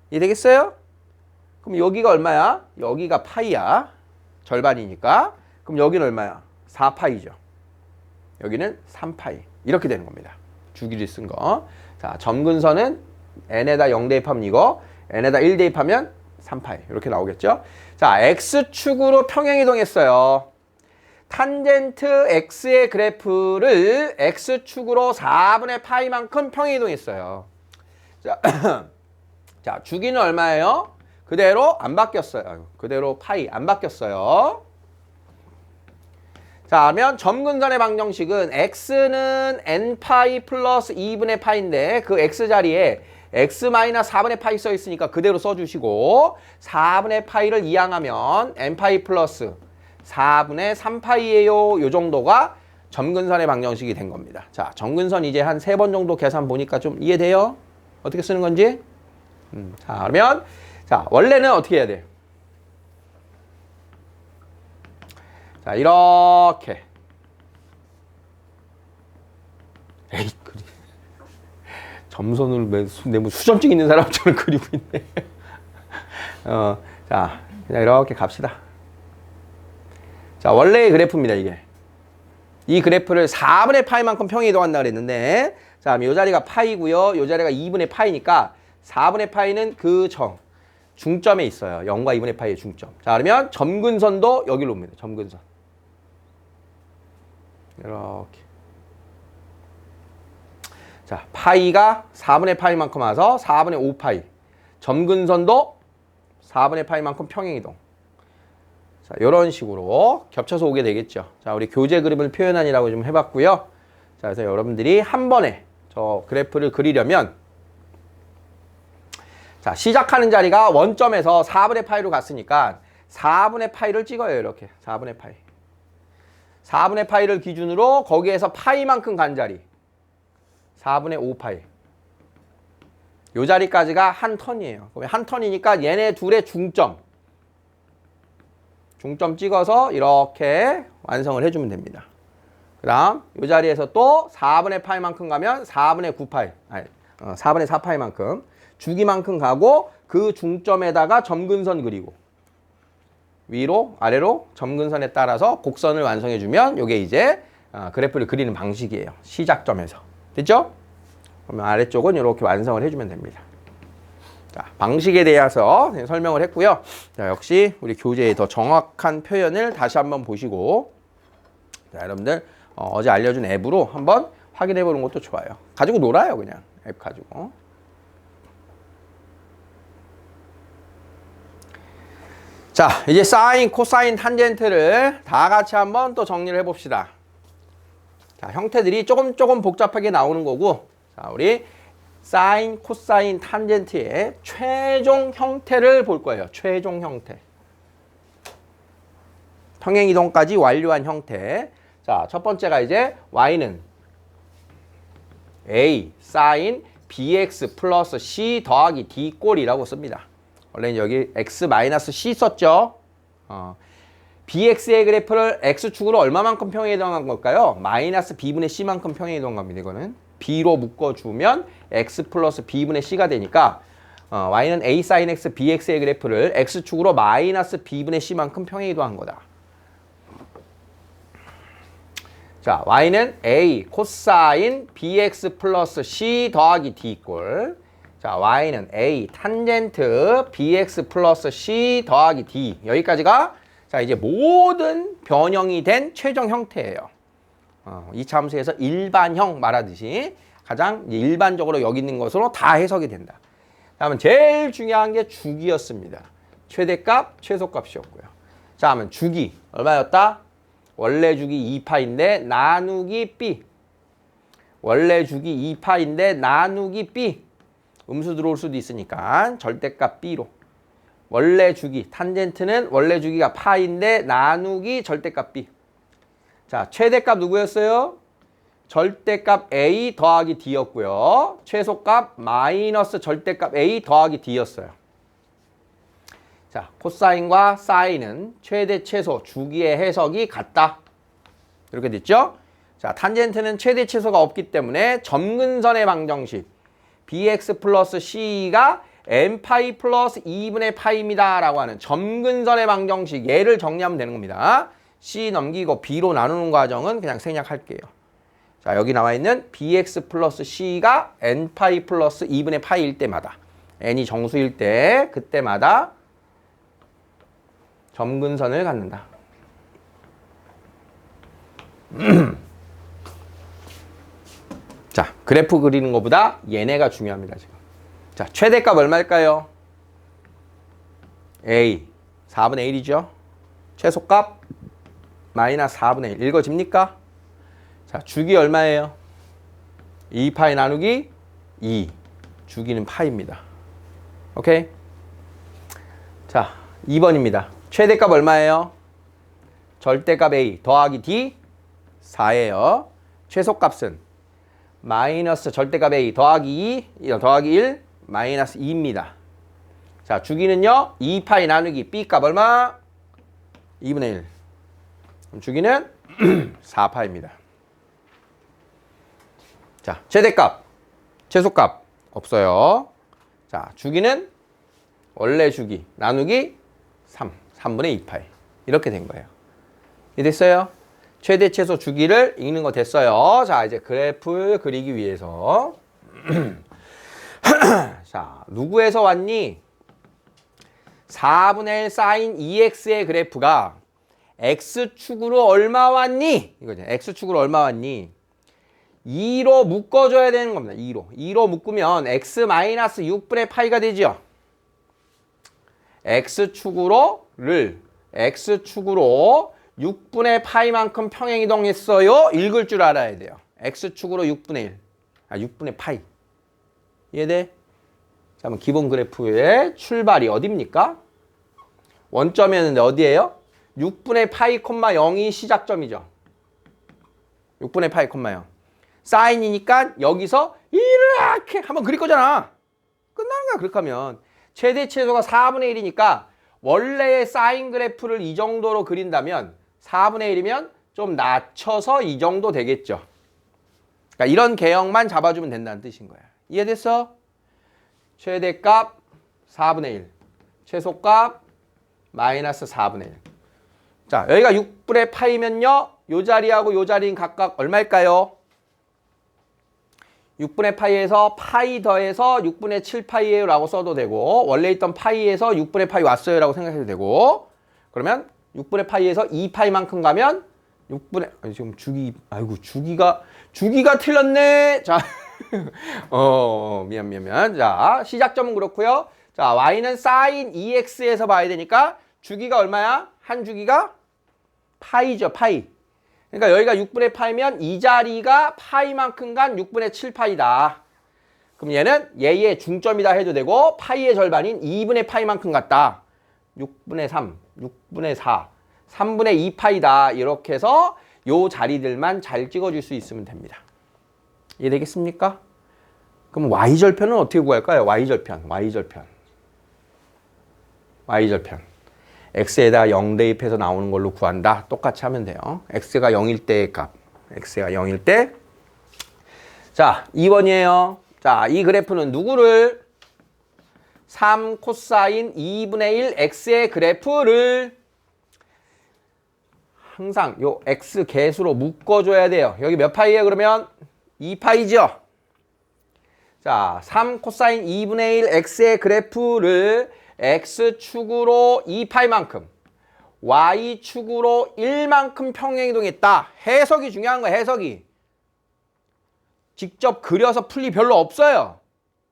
이해되겠어요? 그럼 여기가 얼마야? 여기가 파이야. 절반이니까. 그럼 여기는 얼마야? 4파이죠. 여기는 3파이. 이렇게 되는 겁니다. 주기를 쓴 거. 자, 점근선은 n에다 0 대입하면 이거, n에다 1 대입하면 3파이. 이렇게 나오겠죠? 자, x축으로 평행이동했어요. 탄젠트 x의 그래프를 x축으로 4분의 파이만큼 평행이동했어요. 자, 자, 주기는 얼마예요? 그대로 안 바뀌었어요. 그대로 파이 안 바뀌었어요. 자, 그러면 점근선의 방정식은 x는 n파이 플러스 2분의 파이인데 그 x 자리에 x 마이너스 4분의 파이 써 있으니까 그대로 써주시고 4분의 파이를 이항하면 n파이 플러스 4분의 3파이예요. 요 정도가 점근선의 방정식이 된 겁니다. 자, 점근선 이제 한 3번 정도 계산 보니까 좀 이해돼요? 어떻게 쓰는 건지? 자, 그러면 자, 원래는 어떻게 해야 돼? 자, 이렇게. 에이, 점선을 내 수점증 있는 사람처럼 그리고 있네. 자, 그냥 이렇게 갑시다. 자, 원래의 그래프입니다, 이게. 이 그래프를 4분의 파이만큼 평행 이동한다 그랬는데, 자, 그럼 이 자리가 파이고요. 이 자리가 2분의 파이니까 4분의 파이는 그 중점에 있어요. 0과 2분의 파이의 중점. 자, 그러면 점근선도 여기로 옵니다. 점근선. 이렇게. 자, 파이가 4분의 파이만큼 와서 4분의 5파이. 점근선도 4분의 파이만큼 평행이동. 자, 이런 식으로 겹쳐서 오게 되겠죠. 자, 우리 교재 그림을 표현하니라고 좀 해봤고요. 자, 그래서 여러분들이 한 번에 저 그래프를 그리려면, 자, 시작하는 자리가 원점에서 4분의 파이로 갔으니까 4분의 파이를 찍어요. 이렇게 4분의 파이. 4분의 파이를 기준으로 거기에서 파이만큼 간 자리 4분의 5파이. 요 자리까지가 한 턴이에요. 그러면 한 턴이니까 얘네 둘의 중점 찍어서 이렇게 완성을 해주면 됩니다. 그 다음 요 자리에서 또 4분의 파이만큼 가면 4분의 9파이, 아니 4분의 4파이만큼 주기만큼 가고 그 중점에다가 점근선 그리고 위로 아래로 점근선에 따라서 곡선을 완성해주면 요게 이제 그래프를 그리는 방식이에요. 시작점에서. 됐죠? 그러면 아래쪽은 이렇게 완성을 해주면 됩니다. 자, 방식에 대해서 설명을 했고요. 자, 역시 우리 교재의 더 정확한 표현을 다시 한번 보시고, 자, 여러분들 어제 알려준 앱으로 한번 확인해 보는 것도 좋아요. 가지고 놀아요, 그냥 앱 가지고. 자, 이제 사인, 코사인, 탄젠트를 다 같이 한번 또 정리를 해봅시다. 자, 형태들이 조금 복잡하게 나오는 거고, 자, 우리 사인, 코사인, 탄젠트의 최종 형태를 볼 거예요. 최종 형태. 평행이동까지 완료한 형태. 자, 첫 번째가 이제 y는 a 사인 bx 플러스 c 더하기 d 꼴이라고 씁니다. 원래 여기 x 마이너스 c 썼죠. bx의 그래프를 x축으로 얼마만큼 평행에 이동한 걸까요? 마이너스 b분의 c만큼 평행에 이동한 겁니다. 이거는 b로 묶어주면 x 플러스 b분의 c가 되니까 y는 a sin x bx의 그래프를 x축으로 마이너스 b분의 c만큼 평행에 이동한 거다. 자, y는 a 코사인 bx 플러스 c 더하기 d 꼴. 자, y는 a 탄젠트 bx 플러스 c 더하기 d. 여기까지가 자, 이제 모든 변형이 된 최종 형태예요. 이 함수에서 일반형 말하듯이 가장 일반적으로 여기 있는 것으로 다 해석이 된다. 다음은 제일 중요한 게 주기였습니다. 최대값, 최소값이었고요. 자, 그러면 주기 얼마였다? 원래 주기 2파인데 나누기 b. 원래 주기 2파인데 나누기 b. 음수 들어올 수도 있으니까 절대값 b로. 원래 주기, 탄젠트는 원래 주기가 파인데 나누기 절대값 b. 자, 최대값 누구였어요? 절대값 a 더하기 d였고요. 최소값 마이너스 절대값 a 더하기 d였어요. 자, 코사인과 사인은 최대, 최소, 주기의 해석이 같다. 이렇게 됐죠? 자, 탄젠트는 최대, 최소가 없기 때문에 점근선의 방정식 bx 플러스 c가 n파이 플러스 2분의 파이입니다 라고 하는 점근선의 방정식, 얘를 정리하면 되는 겁니다. c 넘기고 b로 나누는 과정은 그냥 생략할게요. 자, 여기 나와 있는 bx 플러스 c가 n파이 플러스 2분의 파이일 때마다, n이 정수일 때 그때마다 점근선을 갖는다. 자, 그래프 그리는 것보다 얘네가 중요합니다, 지금. 자, 최대값 얼마일까요? a 4분의 1이죠. 최소값 마이너스 4분의 1. 읽어집니까? 자, 주기 얼마예요? 2파이 나누기 2. 주기는 파입니다. 오케이? 자, 2번입니다. 최대값 얼마예요? 절대값 A 더하기 D 4예요. 최소값은 마이너스 절대값 A 더하기 2 더하기 1 마이너스 2입니다. 자, 주기는요. 2파이 나누기 B값 얼마? 2분의 1. 그럼 주기는 4파입니다. 자, 최대값, 최소값 없어요. 자, 주기는 원래 주기 나누기 3분의 2파이. 이렇게 된 거예요. 이해됐어요? 최대 최소 주기를 읽는 거 됐어요. 자, 이제 그래프 그리기 위해서 자, 누구에서 왔니? 4분의 1 사인 2x의 그래프가 x축으로 얼마 왔니? 이거죠. x축으로 얼마 왔니? 2로 묶어줘야 되는 겁니다. 2로 묶으면 x-6분의 파이가 되죠. x축으로 6분의 파이만큼 평행이동했어요. 읽을 줄 알아야 돼요. x축으로 6분의 1. 6분의 파이. 이해돼? 자, 그럼 기본 그래프의 출발이 어디입니까? 원점이었는데 어디예요? 6분의 파이, 0이 시작점이죠. 6분의 파이, 0. 사인이니까 여기서 이렇게 한번 그릴 거잖아. 끝나는 거야, 그렇게 하면. 최대 최소가 4분의 1이니까 원래의 사인 그래프를 이 정도로 그린다면 4분의 1이면 좀 낮춰서 이 정도 되겠죠. 그러니까 이런 개형만 잡아주면 된다는 뜻인 거야. 이해됐어? 최대값 4분의 1, 최소값 마이너스 4분의 1. 자, 여기가 6분의 파이면요. 요 자리하고 요 자리는 각각 얼마일까요? 6분의 파이에서 파이 더해서 6분의 7파이에요 라고 써도 되고, 원래 있던 파이에서 6분의 파이 왔어요 라고 생각해도 되고, 그러면 6분의 파이에서 2파이만큼 가면 6분의 지금 주기가 틀렸네. 자, 미안. 자, 시작점은 그렇고요. 자, y는 sin 2x에서 봐야 되니까 주기가 얼마야? 한 주기가 파이죠, 파이. 그러니까 여기가 6분의 파이면 이 자리가 파이만큼 간 6분의 7파이다. 그럼 얘는 얘의 중점이다 해도 되고, 파이의 절반인 2분의 파이만큼 갔다. 6분의 3, 6분의 4, 3분의 2파이다. 이렇게 해서 요 자리들만 잘 찍어줄 수 있으면 됩니다. 이해되겠습니까? 그럼 y절편은 어떻게 구할까요? y절편. x에다 0 대입해서 나오는 걸로 구한다. 똑같이 하면 돼요. x가 0일 때의 값. x가 0일 때. 자, 2번이에요. 자, 이 그래프는 누구를? 3 코사인 2분의 1 x의 그래프를 항상 요 x 개수로 묶어줘야 돼요. 여기 몇 파이예요, 그러면? 2파이죠? 자, 3 코사인 2분의 1 x의 그래프를 x축으로 2파이만큼, y축으로 1만큼 평행이동했다. 해석이 중요한 거야, 해석이. 직접 그려서 풀 리 별로 없어요.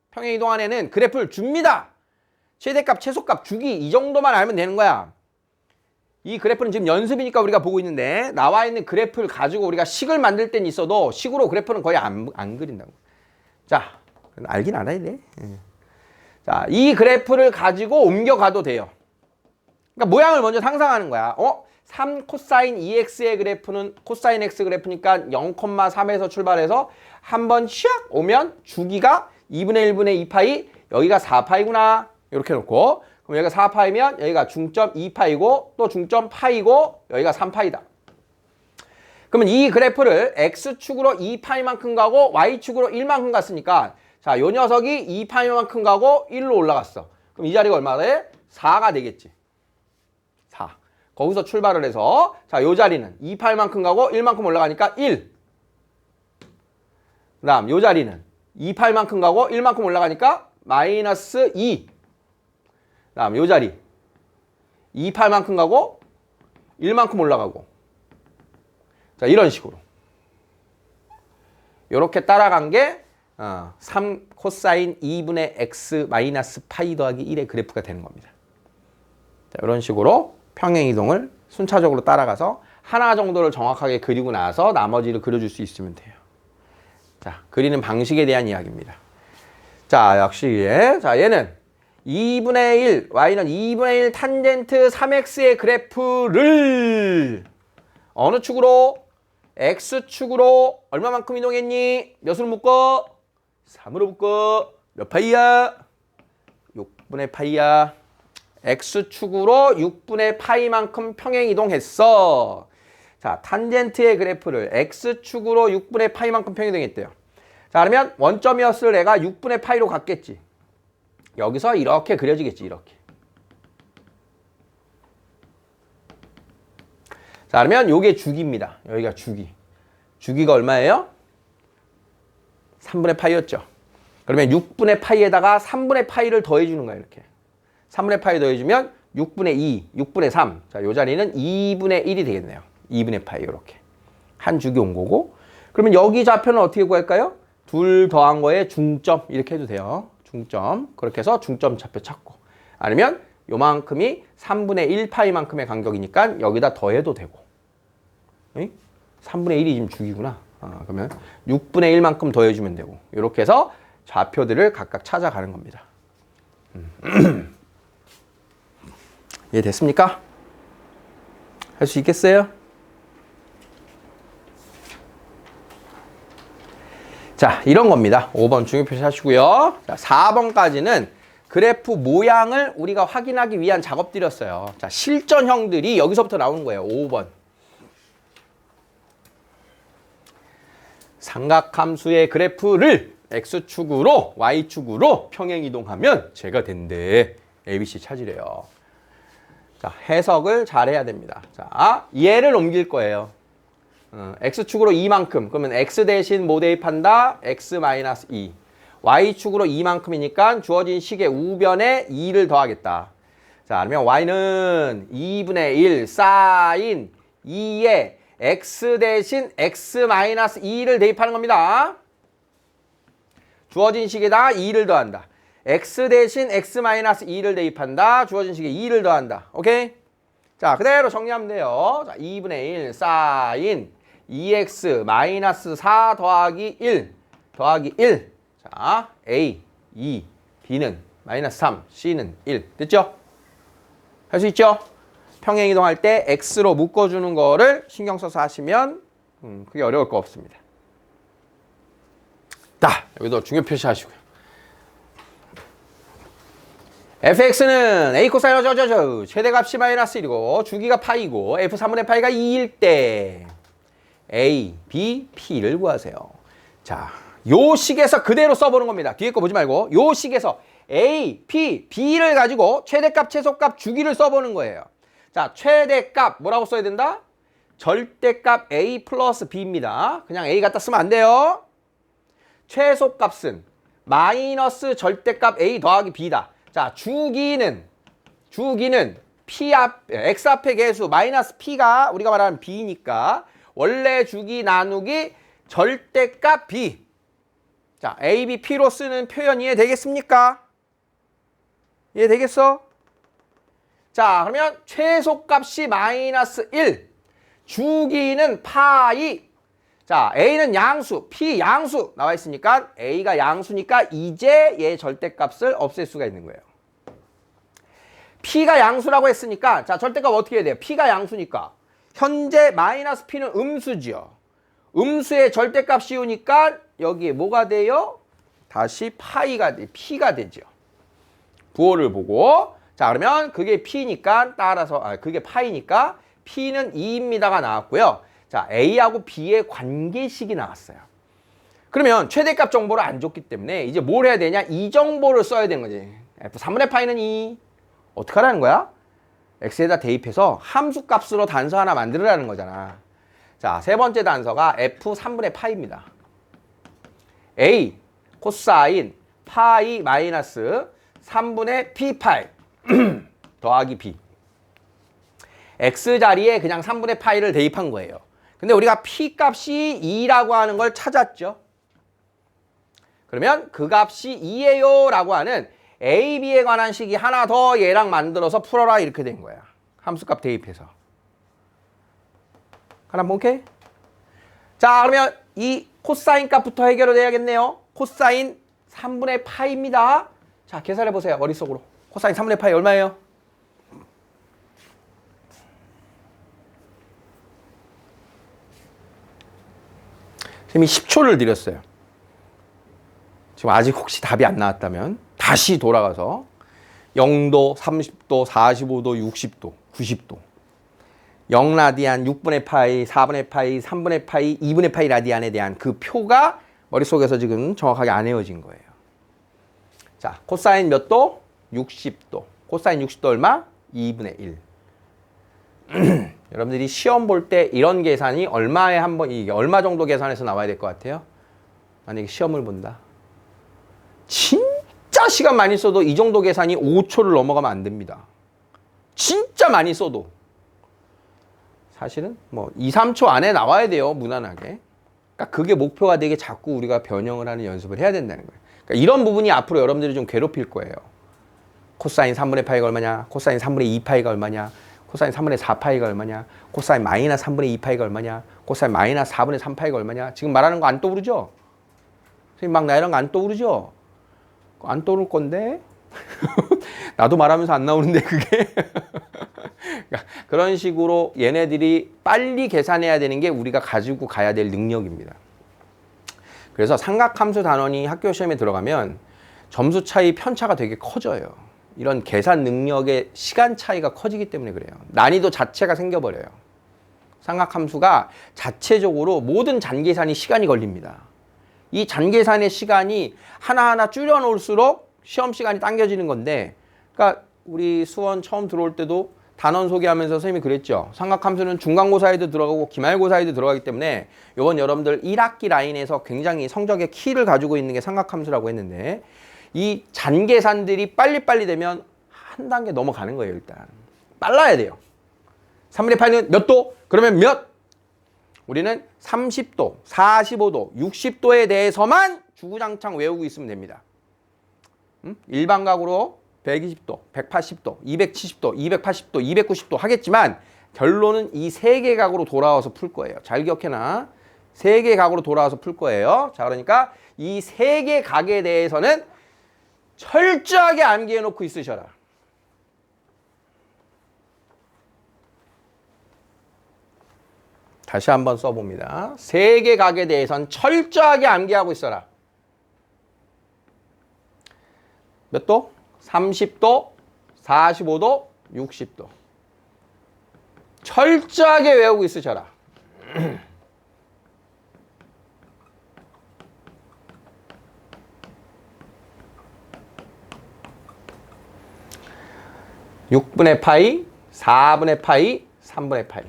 평행이동한 애는 그래프를 줍니다. 최대값, 최소값, 주기 이 정도만 알면 되는 거야. 이 그래프는 지금 연습이니까 우리가 보고 있는데, 나와 있는 그래프를 가지고 우리가 식을 만들 땐 있어도 식으로 그래프는 거의 안 그린다고. 자, 알긴 알아야 돼. 자, 이 그래프를 가지고 옮겨가도 돼요. 그러니까 모양을 먼저 상상하는 거야. 3 코사인 2x의 그래프는 코사인 x 그래프니까 0,3에서 출발해서 한번 샥 오면 주기가 2분의 1분의 2파이, 여기가 4파이구나. 이렇게 놓고, 그럼 여기가 4파이면 여기가 중점 2파이고 또 중점 파이고 여기가 3파이다. 그러면 이 그래프를 x축으로 2파이만큼 가고 y축으로 1만큼 갔으니까, 자, 요 녀석이 2파이만큼 가고 1로 올라갔어. 그럼 이 자리가 얼마 돼? 4가 되겠지. 4. 거기서 출발을 해서, 자, 요 자리는 2파이만큼 가고 1만큼 올라가니까 1. 그 다음 요 자리는 2파이만큼 가고 1만큼 올라가니까 마이너스 2. 그 다음 요 자리 2파이만큼 가고 1만큼 올라가고. 자, 이런 식으로. 요렇게 따라간 게 3 코사인 2분의 x 마이너스 파이 더하기 1의 그래프가 되는 겁니다. 자, 이런 식으로 평행이동을 순차적으로 따라가서 하나 정도를 정확하게 그리고 나서 나머지를 그려줄 수 있으면 돼요. 자, 그리는 방식에 대한 이야기입니다. 자, 역시 자, 얘는 2분의 1, y는 2분의 1 탄젠트 3x의 그래프를 어느 축으로? X축으로 얼마만큼 이동했니? 몇으로 묶어? 3으로 묶어. 몇 파이야? 6분의 파이야. X축으로 6분의 파이만큼 평행 이동했어. 자, 탄젠트의 그래프를 X축으로 6분의 파이만큼 평행 이동했대요. 자, 그러면 원점이었을 애가 6분의 파이로 갔겠지. 여기서 이렇게 그려지겠지, 이렇게. 자, 그러면 요게 주기입니다. 여기가 주기. 주기가 얼마예요? 3분의 파이였죠. 그러면 6분의 파이에다가 3분의 파이를 더해주는 거야, 이렇게. 3분의 파이 더해주면 6분의 2, 6분의 3. 자, 요 자리는 2분의 1이 되겠네요. 2분의 파이, 이렇게. 한 주기 온 거고. 그러면 여기 좌표는 어떻게 구할까요? 둘 더한 거에 중점, 이렇게 해도 돼요. 중점. 그렇게 해서 중점 좌표 찾고. 아니면 요만큼이 3분의 1 파이만큼의 간격이니까 여기다 더해도 되고. 응? 3분의 1이 지금 주기구나. 그러면 6분의 1만큼 더해주면 되고. 이렇게 해서 좌표들을 각각 찾아가는 겁니다. 이해됐습니까? 할 수 있겠어요? 자, 이런 겁니다. 5번 중요표시 하시고요. 자, 4번까지는 그래프 모양을 우리가 확인하기 위한 작업들이었어요. 자, 실전형들이 여기서부터 나오는 거예요. 5번. 삼각함수의 그래프를 X축으로 Y축으로 평행 이동하면 제가 된대. ABC 찾으래요. 자, 해석을 잘 해야 됩니다. 자, 얘를 옮길 거예요. X축으로 2만큼. 그러면 X 대신 뭐 대입한다? X-2. Y축으로 2만큼이니까 주어진 식의 우변에 2를 더하겠다. 자, 그러면 Y는 2분의 1 사인 2에 X 대신 X-2를 대입하는 겁니다. 주어진 식에다가 2를 더한다. X 대신 X-2를 대입한다. 주어진 식에 2를 더한다. 오케이? 자, 그대로 정리하면 돼요. 자, 2분의 1 사인 2x-4 더하기 1 더하기 1. 자, A, 2, B는 마이너스 3, C는 1. 됐죠? 할 수 있죠? 평행 이동할 때 X로 묶어주는 거를 신경 써서 하시면 그게 어려울 거 없습니다. 자, 여기도 중요 표시하시고요. fx는 a 코사인 최대값이 마이너스 1이고 주기가 파이고 f 3분의 파이가 2일 때 a, b, p를 구하세요. 자, 요 식에서 그대로 써보는 겁니다. 뒤에 거 보지 말고 요 식에서 a, p, b를 가지고 최대값, 최소값, 주기를 써보는 거예요. 자, 최대값 뭐라고 써야 된다? 절대값 a 플러스 b입니다. 그냥 a 갖다 쓰면 안 돼요. 최소값은 마이너스 절대값 a 더하기 b다. 자, 주기는 p x 앞의 개수 마이너스 p가 우리가 말하는 b니까 원래 주기 나누기 절대값 b. 자, a, b, p로 쓰는 표현 이해되겠습니까? 이해되겠어? 자, 그러면 최소값이 마이너스 1. 주기는 파이. 자, a는 양수, p 양수 나와 있으니까 a가 양수니까 이제 얘 절대값을 없앨 수가 있는 거예요. p가 양수라고 했으니까 자, 절대값 어떻게 해야 돼요? p가 양수니까 현재 마이너스 p는 음수지요. 음수의 절대값 씌우니까 여기에 뭐가 돼요? 다시 파이가 돼, p가 되죠. 부호를 보고 자, 그러면 그게 p니까 따라서 그게 파이니까 p는 2입니다가 나왔고요. 자, A하고 B의 관계식이 나왔어요. 그러면 최대값 정보를 안 줬기 때문에 이제 뭘 해야 되냐? 이 정보를 써야 되는 거지. F 3분의 파이는 2. 어떻게 하라는 거야? X에다 대입해서 함수 값으로 단서 하나 만들으라는 거잖아. 자, 세 번째 단서가 F 3분의 파이입니다. A 코사인 파이 마이너스 3분의 P 파이 더하기 B. X 자리에 그냥 3분의 파이를 대입한 거예요. 근데 우리가 P 값이 2라고 하는 걸 찾았죠. 그러면 그 값이 2예요 라고 하는 A, B에 관한 식이 하나 더 얘랑 만들어서 풀어라 이렇게 된 거야. 함수값 대입해서. 하나 오케이? 자, 그러면 이 코사인 값부터 해결을 해야겠네요. 코사인 3분의 파이입니다. 자, 계산해 보세요. 머릿속으로. 코사인 3분의 파이 얼마예요? 선생님이 10초를 드렸어요. 지금 아직 혹시 답이 안 나왔다면 다시 돌아가서 0도, 30도, 45도, 60도, 90도 0라디안, 6분의 파이, 4분의 파이, 3분의 파이, 2분의 파이 라디안에 대한 그 표가 머릿속에서 지금 정확하게 안 외워진 거예요. 자, 코사인 몇 도? 60도. 코사인 60도 얼마? 2분의 1. 여러분들이 시험 볼 때 이런 계산이 얼마에 한 번, 이게 얼마 정도 계산해서 나와야 될 것 같아요? 만약에 시험을 본다. 진짜 시간 많이 써도 이 정도 계산이 5초를 넘어가면 안 됩니다. 진짜 많이 써도. 사실은 뭐 2, 3초 안에 나와야 돼요. 무난하게. 그러니까 그게 목표가 되게 자꾸 우리가 변형을 하는 연습을 해야 된다는 거예요. 그러니까 이런 부분이 앞으로 여러분들이 좀 괴롭힐 거예요. 코사인 3분의 파이가 얼마냐? 코사인 3분의 2 파이가 얼마냐? 코사인 3분의 4 파이가 얼마냐? 코사인 마이너스 3분의 2 파이가 얼마냐? 코사인 마이너스 4분의 3 파이가 얼마냐? 지금 말하는 거 안 떠오르죠? 선생님 막 나 이런 거 안 떠오르죠? 안 떠오를 건데? 나도 말하면서 안 나오는데 그게? 그러니까 그런 식으로 얘네들이 빨리 계산해야 되는 게 우리가 가지고 가야 될 능력입니다. 그래서 삼각함수 단원이 학교 시험에 들어가면 점수 차이 편차가 되게 커져요. 이런 계산 능력의 시간 차이가 커지기 때문에 그래요. 난이도 자체가 생겨버려요. 삼각함수가 자체적으로 모든 잔계산이 시간이 걸립니다. 이 잔계산의 시간이 하나하나 줄여놓을수록 시험 시간이 당겨지는 건데, 그러니까 우리 수원 처음 들어올 때도 단원 소개하면서 선생님이 그랬죠. 삼각함수는 중간고사에도 들어가고 기말고사에도 들어가기 때문에 이번 여러분들 1학기 라인에서 굉장히 성적의 키를 가지고 있는 게 삼각함수라고 했는데, 이 잔계산들이 빨리빨리 되면 한 단계 넘어가는 거예요. 일단 빨라야 돼요. 3분의 8은 몇 도? 그러면 몇? 우리는 30도, 45도, 60도에 대해서만 주구장창 외우고 있으면 됩니다. 일반각으로 120도, 180도, 270도, 280도, 290도 하겠지만 결론은 이 세 개 각으로 돌아와서 풀 거예요. 잘 기억해놔. 세 개 각으로 돌아와서 풀 거예요. 자, 그러니까 이 세 개 각에 대해서는 철저하게 암기해 놓고 있으셔라. 다시 한번 써봅니다. 세 개 각에 대해서는 철저하게 암기하고 있어라. 몇 도? 30도, 45도, 60도. 철저하게 외우고 있으셔라. (6분의) 파이, 4분의 파이, 3분의 파이.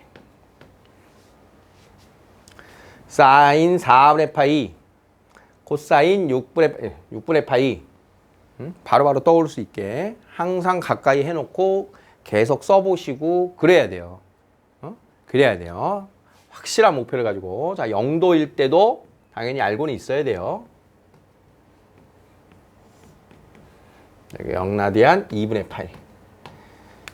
사인 4분의 파이, 코사인 6분의 파이. 바로바로 떠올 수 있게 항상 가까이 해놓고 계속 써보시고 그래야 돼요. 그래야 돼요. 확실한 목표를 가지고. 자, 0도일 때도 당연히 알고는 있어야 돼요. 0라디안 2분의 파이.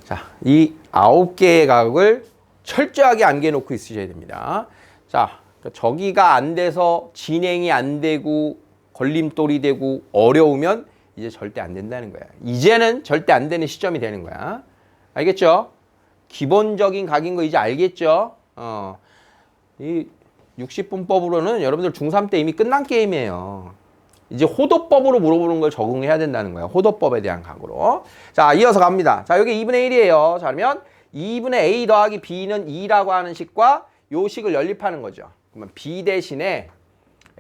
자, 이 9개의 각을 철저하게 암기해 놓고 있으셔야 됩니다. 자, 저기가 안 돼서 진행이 안 되고 걸림돌이 되고 어려우면 이제 절대 안 된다는 거야. 이제는 절대 안 되는 시점이 되는 거야. 알겠죠? 기본적인 각인 거 이제 알겠죠? 이 60분법으로는 여러분들 중3 때 이미 끝난 게임이에요. 이제 호도법으로 물어보는 걸 적응해야 된다는 거예요. 호도법에 대한 각으로. 자, 이어서 갑니다. 자, 여기 2분의 1이에요. 자, 그러면 2분의 A 더하기 B는 2라고 하는 식과 요 식을 연립하는 거죠. 그러면 B 대신에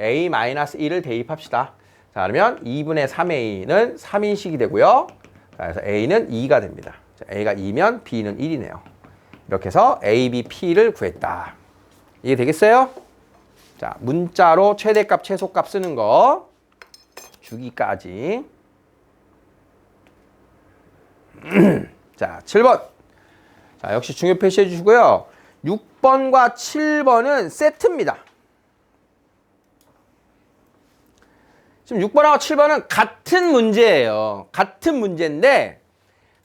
A-1을 대입합시다. 자, 그러면 2분의 3A는 3인식이 되고요. 자, 그래서 A는 2가 됩니다. 자, A가 2면 B는 1이네요. 이렇게 해서 A, B, P를 구했다. 이해 되겠어요? 자, 문자로 최대값, 최소값 쓰는 거 주기까지. 자, 7번. 자, 역시 중요 표시해 주시고요. 6번과 7번은 세트입니다. 지금 6번하고 7번은 같은 문제예요. 같은 문제인데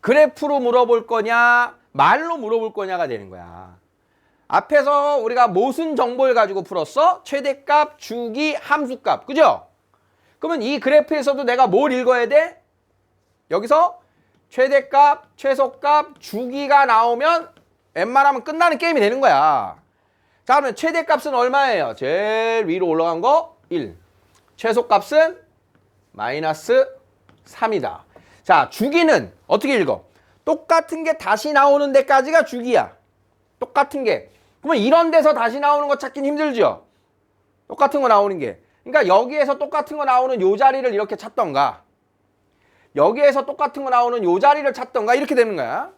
그래프로 물어볼 거냐 말로 물어볼 거냐가 되는 거야. 앞에서 우리가 무슨 정보를 가지고 풀었어? 최대값, 주기, 함수값. 그죠? 그러면 이 그래프에서도 내가 뭘 읽어야 돼? 여기서 최대값, 최소값, 주기가 나오면 웬만하면 끝나는 게임이 되는 거야. 자, 그러면 최대값은 얼마예요? 제일 위로 올라간 거 1. 최소값은 마이너스 3이다. 자, 주기는 어떻게 읽어? 똑같은 게 다시 나오는 데까지가 주기야. 똑같은 게. 그러면 이런 데서 다시 나오는 거 찾긴 힘들죠? 똑같은 거 나오는 게. 그러니까 여기에서 똑같은 거 나오는 요 자리를 이렇게 찾던가, 여기에서 똑같은 거 나오는 요 자리를 찾던가, 이렇게 되는 거야.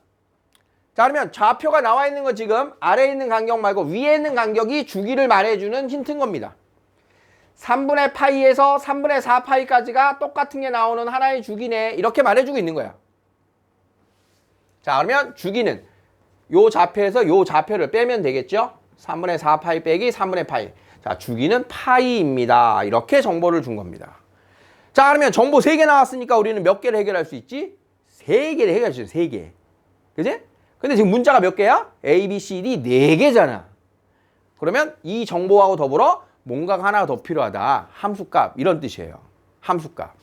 자, 그러면 좌표가 나와 있는 거 지금 아래에 있는 간격 말고 위에 있는 간격이 주기를 말해주는 힌트인 겁니다. 3분의 파이에서 3분의 4파이까지가 똑같은 게 나오는 하나의 주기네, 이렇게 말해주고 있는 거야. 자, 그러면 주기는 요 좌표에서 요 좌표를 빼면 되겠죠? 3분의 4파이 빼기 3분의 파이. 자, 주기는 파이입니다. 이렇게 정보를 준 겁니다. 자, 그러면 정보 3개 나왔으니까 우리는 몇 개를 해결할 수 있지? 3개를 해결할 수 있어, 3개. 그지? 근데 지금 문자가 몇 개야? A, B, C, D 4개잖아. 그러면 이 정보하고 더불어 뭔가가 하나 더 필요하다. 함수값, 이런 뜻이에요. 함수값.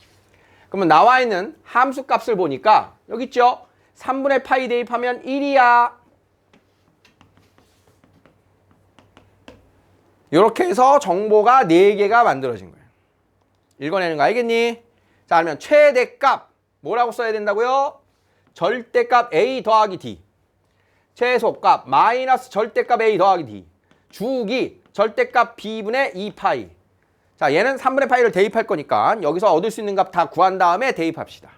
그러면 나와 있는 함수값을 보니까 여기 있죠? 3분의 파이 대입하면 1이야. 이렇게 해서 정보가 4개가 만들어진 거예요. 읽어내는 거 알겠니? 자, 그러면 최대값 뭐라고 써야 된다고요? 절대값 A 더하기 D. 최소값 마이너스 절대값 A 더하기 D. 주기 절대값 B분의 2파이. 자, 얘는 3분의 파이를 대입할 거니까 여기서 얻을 수 있는 값 다 구한 다음에 대입합시다.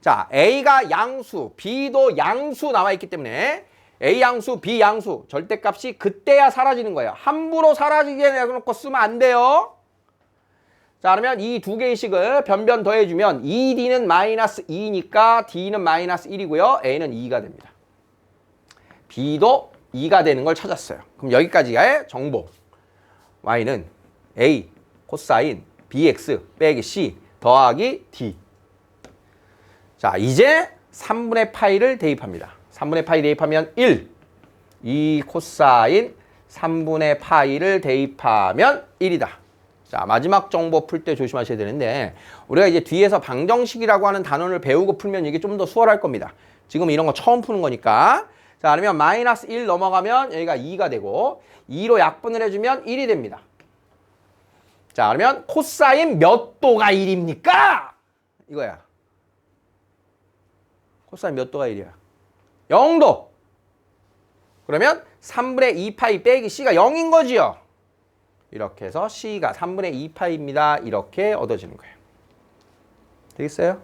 자, A가 양수, B도 양수 나와 있기 때문에 A 양수, B 양수 절대값이 그때야 사라지는 거예요. 함부로 사라지게 내놓고 쓰면 안 돼요. 자, 그러면 이 두 개의 식을 변변 더해주면 2D는 마이너스 2니까 D는 마이너스 1이고요. A는 2가 됩니다. B도 2가 되는 걸 찾았어요. 그럼 여기까지의 정보. Y는 A 코사인 BX 빼기 C 더하기 D. 자, 이제 3분의 파이를 대입합니다. 3분의 파이 대입하면 1. 2 코사인 3분의 파이를 대입하면 1이다. 자, 마지막 정보 풀 때 조심하셔야 되는데 우리가 이제 뒤에서 방정식이라고 하는 단원을 배우고 풀면 이게 좀 더 수월할 겁니다. 지금 이런 거 처음 푸는 거니까. 자, 그러면 마이너스 1 넘어가면 여기가 2가 되고 2로 약분을 해주면 1이 됩니다. 자, 그러면 코사인 몇 도가 1입니까? 이거야. 코사인 몇 도가 1이야? 0도. 그러면 3분의 2파이 빼기 C가 0인 거지요. 이렇게 해서 C가 3분의 2파이입니다. 이렇게 얻어지는 거예요. 되겠어요?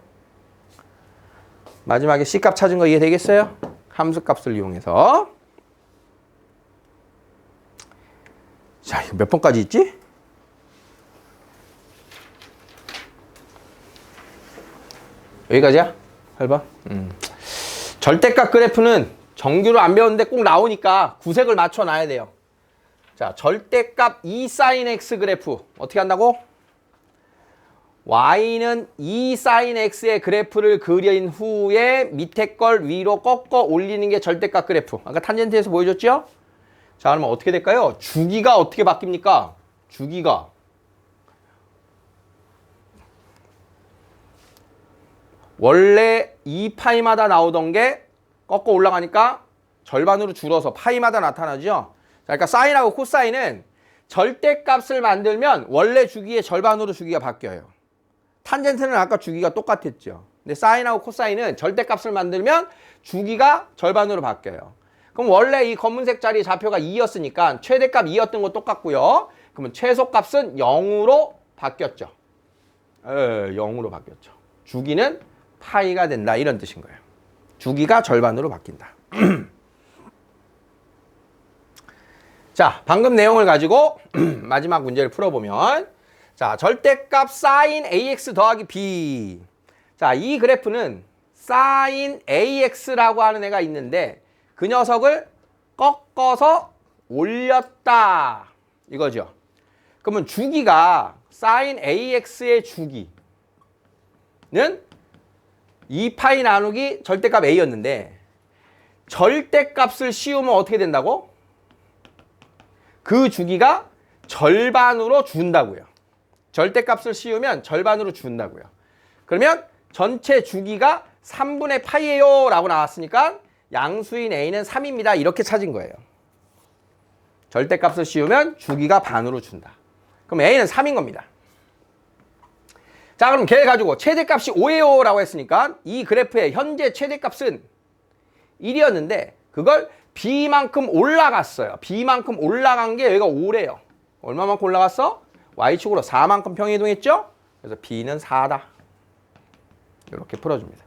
마지막에 C값 찾은 거 이해되겠어요? 함수값을 이용해서. 자, 이거 몇 번까지 있지? 여기까지야? 8번? 절대값 그래프는 정규로 안 배웠는데 꼭 나오니까 구색을 맞춰놔야 돼요. 자, 절대값 2 sin x 그래프 어떻게 한다고? y는 2 sin x의 그래프를 그린 후에 밑에 걸 위로 꺾어 올리는 게 절대값 그래프. 아까 탄젠트에서 보여줬죠? 자, 그러면 어떻게 될까요? 주기가 어떻게 바뀝니까? 주기가 원래 2파이마다 나오던 게 꺾어 올라가니까 절반으로 줄어서 파이마다 나타나죠. 자, 그러니까 사인하고 코사인은 절대값을 만들면 원래 주기의 절반으로 주기가 바뀌어요. 탄젠트는 아까 주기가 똑같았죠. 근데 사인하고 코사인은 절대값을 만들면 주기가 절반으로 바뀌어요. 그럼 원래 이 검은색 자리 좌표가 2였으니까 최대값 2였던 거 똑같고요. 그러면 최소값은 0으로 바뀌었죠. 0으로 바뀌었죠. 주기는 파이가 된다, 이런 뜻인 거예요. 주기가 절반으로 바뀐다. 자, 방금 내용을 가지고 마지막 문제를 풀어보면, 자, 절대값 sin ax 더하기 b. 자, 이 그래프는 sin ax라고 하는 애가 있는데 그 녀석을 꺾어서 올렸다, 이거죠. 그러면 주기가 sin ax의 주기는 2파이 나누기 절대값 a였는데 절대값을 씌우면 어떻게 된다고? 그 주기가 절반으로 준다고요. 절대값을 씌우면 절반으로 준다고요. 그러면 전체 주기가 3분의 파이예요 라고 나왔으니까 양수인 a는 3입니다. 이렇게 찾은 거예요. 절대값을 씌우면 주기가 반으로 준다. 그럼 A는 3인 겁니다. 자, 그럼 걔 가지고 최대값이 5예요 라고 했으니까 이 그래프의 현재 최대값은 1이었는데 그걸 B만큼 올라갔어요. B만큼 올라간 게 여기가 5래요. 얼마만큼 올라갔어? Y축으로 4만큼 평이동했죠? 그래서 B는 4다. 이렇게 풀어줍니다.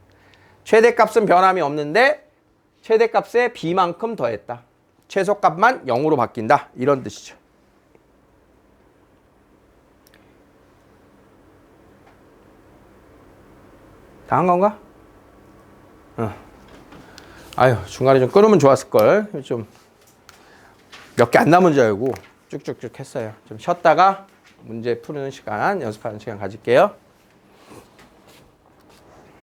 최대값은 변함이 없는데 최대값에 B만큼 더했다. 최소값만 0으로 바뀐다. 이런 뜻이죠. 다 한 건가? 아유, 중간에 좀 끊으면 좋았을걸. 좀 몇 개 안 남은 줄 알고 쭉쭉쭉 했어요. 좀 쉬었다가 문제 푸는 시간, 연습하는 시간 가질게요.